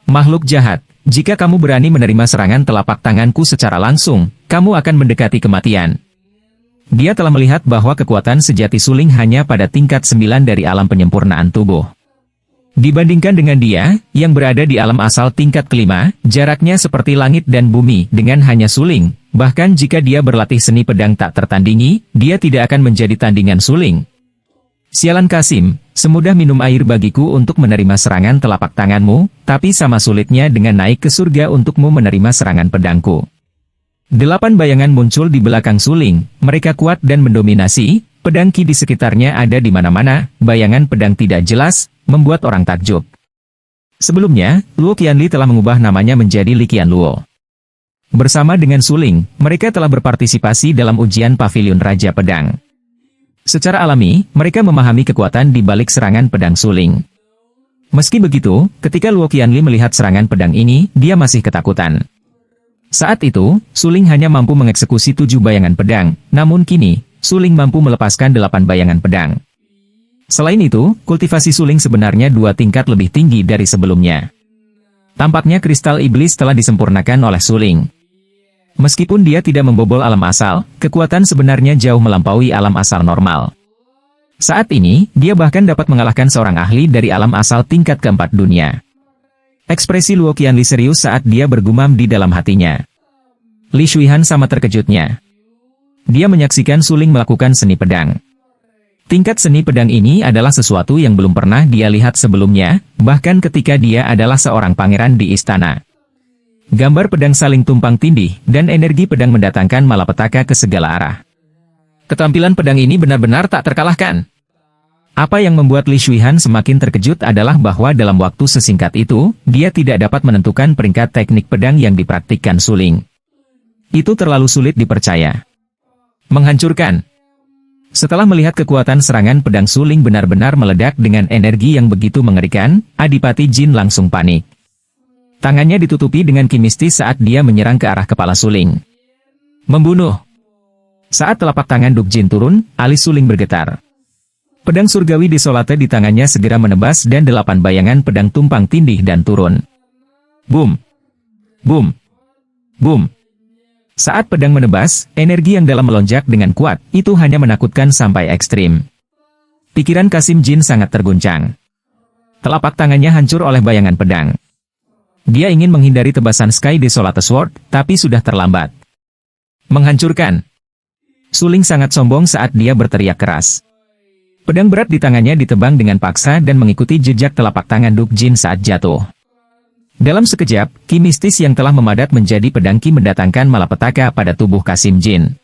Makhluk jahat, jika kamu berani menerima serangan telapak tanganku secara langsung, kamu akan mendekati kematian. Dia telah melihat bahwa kekuatan sejati Suling hanya pada tingkat 9 dari alam penyempurnaan tubuh. Dibandingkan dengan dia, yang berada di alam asal tingkat kelima, jaraknya seperti langit dan bumi dengan hanya Suling. Bahkan jika dia berlatih seni pedang tak tertandingi, dia tidak akan menjadi tandingan Suling. Sialan Kasim, semudah minum air bagiku untuk menerima serangan telapak tanganmu, tapi sama sulitnya dengan naik ke surga untukmu menerima serangan pedangku. 8 bayangan muncul di belakang suling, mereka kuat dan mendominasi, pedang Qi di sekitarnya ada di mana-mana, bayangan pedang tidak jelas, membuat orang takjub. Sebelumnya, Luo Qianli telah mengubah namanya menjadi Li Qianluo. Bersama dengan suling, mereka telah berpartisipasi dalam ujian Pavilion Raja Pedang. Secara alami, mereka memahami kekuatan di balik serangan pedang suling. Meski begitu, ketika Luo Qianli melihat serangan pedang ini, dia masih ketakutan. Saat itu, suling hanya mampu mengeksekusi 7 bayangan pedang, namun kini, suling mampu melepaskan 8 bayangan pedang. Selain itu, kultivasi suling sebenarnya 2 tingkat lebih tinggi dari sebelumnya. Tampaknya kristal iblis telah disempurnakan oleh suling. Meskipun dia tidak membobol alam asal, kekuatan sebenarnya jauh melampaui alam asal normal. Saat ini, dia bahkan dapat mengalahkan seorang ahli dari alam asal tingkat keempat dunia. Ekspresi Luo Qianli serius saat dia bergumam di dalam hatinya. Li Shuihan sama terkejutnya. Dia menyaksikan suling melakukan seni pedang. Tingkat seni pedang ini adalah sesuatu yang belum pernah dia lihat sebelumnya, bahkan ketika dia adalah seorang pangeran di istana. Gambar pedang saling tumpang tindih, dan energi pedang mendatangkan malapetaka ke segala arah. Ketampilan pedang ini benar-benar tak terkalahkan. Apa yang membuat Li Shuihan semakin terkejut adalah bahwa dalam waktu sesingkat itu, dia tidak dapat menentukan peringkat teknik pedang yang dipraktikkan suling. Itu terlalu sulit dipercaya. Menghancurkan. Setelah melihat kekuatan serangan pedang suling benar-benar meledak dengan energi yang begitu mengerikan, Adipati Jin langsung panik. Tangannya ditutupi dengan ki mistis saat dia menyerang ke arah kepala suling. Membunuh. Saat telapak tangan Duk Jin turun, alis suling bergetar. Pedang surgawi desolate di tangannya segera menebas dan 8 bayangan pedang tumpang tindih dan turun. Boom! Boom! Boom! Saat pedang menebas, energi yang dalam melonjak dengan kuat, itu hanya menakutkan sampai ekstrim. Pikiran Qasim Jin sangat terguncang. Telapak tangannya hancur oleh bayangan pedang. Dia ingin menghindari tebasan Sky Desolate Sword, tapi sudah terlambat. Menghancurkan. Suling sangat sombong saat dia berteriak keras. Pedang berat di tangannya ditebang dengan paksa dan mengikuti jejak telapak tangan Duk Jin saat jatuh. Dalam sekejap, ki mistis yang telah memadat menjadi pedang Qi mendatangkan malapetaka pada tubuh Qasim Jin.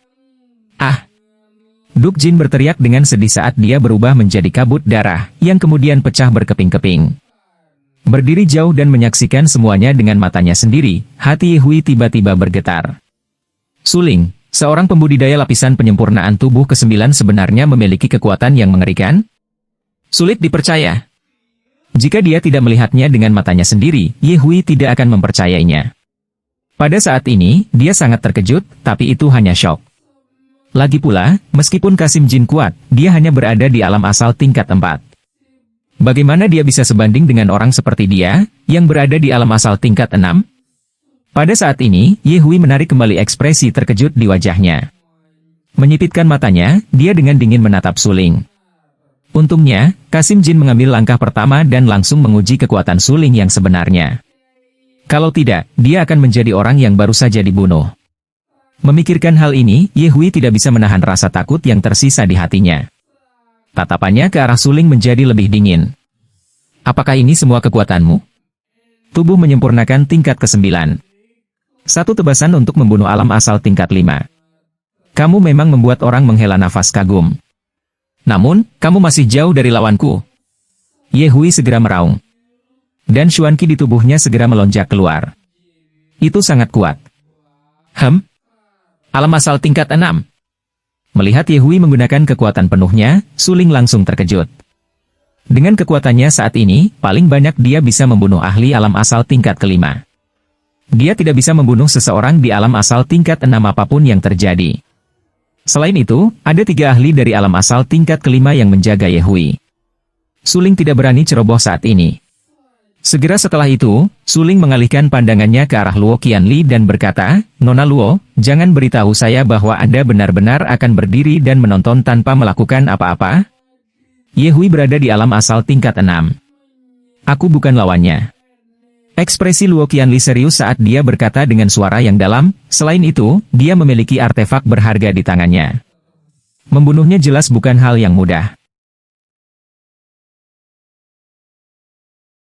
Ah! Duk Jin berteriak dengan sedih saat dia berubah menjadi kabut darah, yang kemudian pecah berkeping-keping. Berdiri jauh dan menyaksikan semuanya dengan matanya sendiri, hati Yehui tiba-tiba bergetar. Suling, seorang pembudidaya lapisan penyempurnaan tubuh ke-9 sebenarnya memiliki kekuatan yang mengerikan? Sulit dipercaya. Jika dia tidak melihatnya dengan matanya sendiri, Yehui tidak akan mempercayainya. Pada saat ini, dia sangat terkejut, tapi itu hanya syok. Lagi pula, meskipun Qasim Jin kuat, dia hanya berada di alam asal tingkat 4. Bagaimana dia bisa sebanding dengan orang seperti dia, yang berada di alam asal tingkat 6? Pada saat ini, Yehui menarik kembali ekspresi terkejut di wajahnya. Menyipitkan matanya, dia dengan dingin menatap suling. Untungnya, Qasim Jin mengambil langkah pertama dan langsung menguji kekuatan suling yang sebenarnya. Kalau tidak, dia akan menjadi orang yang baru saja dibunuh. Memikirkan hal ini, Yehui tidak bisa menahan rasa takut yang tersisa di hatinya. Tatapannya ke arah suling menjadi lebih dingin. Apakah ini semua kekuatanmu? Tubuh menyempurnakan tingkat ke-9. Satu tebasan untuk membunuh alam asal tingkat 5. Kamu memang membuat orang menghela nafas kagum. Namun, kamu masih jauh dari lawanku. Yehui segera meraung. Dan Xuanqi di tubuhnya segera melonjak keluar. Itu sangat kuat. Alam asal tingkat 6. Melihat Yehui menggunakan kekuatan penuhnya, suling langsung terkejut. Dengan kekuatannya saat ini, paling banyak dia bisa membunuh ahli alam asal tingkat ke-5. Dia tidak bisa membunuh seseorang di alam asal tingkat 6 apapun yang terjadi. Selain itu, ada 3 ahli dari alam asal tingkat ke-5 yang menjaga Yehui. Suling tidak berani ceroboh saat ini. Segera setelah itu, Suling mengalihkan pandangannya ke arah Luo Qianli dan berkata, Nona Luo, jangan beritahu saya bahwa Anda benar-benar akan berdiri dan menonton tanpa melakukan apa-apa. Yehui berada di alam asal tingkat 6. Aku bukan lawannya. Ekspresi Luo Qianli serius saat dia berkata dengan suara yang dalam, selain itu, dia memiliki artefak berharga di tangannya. Membunuhnya jelas bukan hal yang mudah.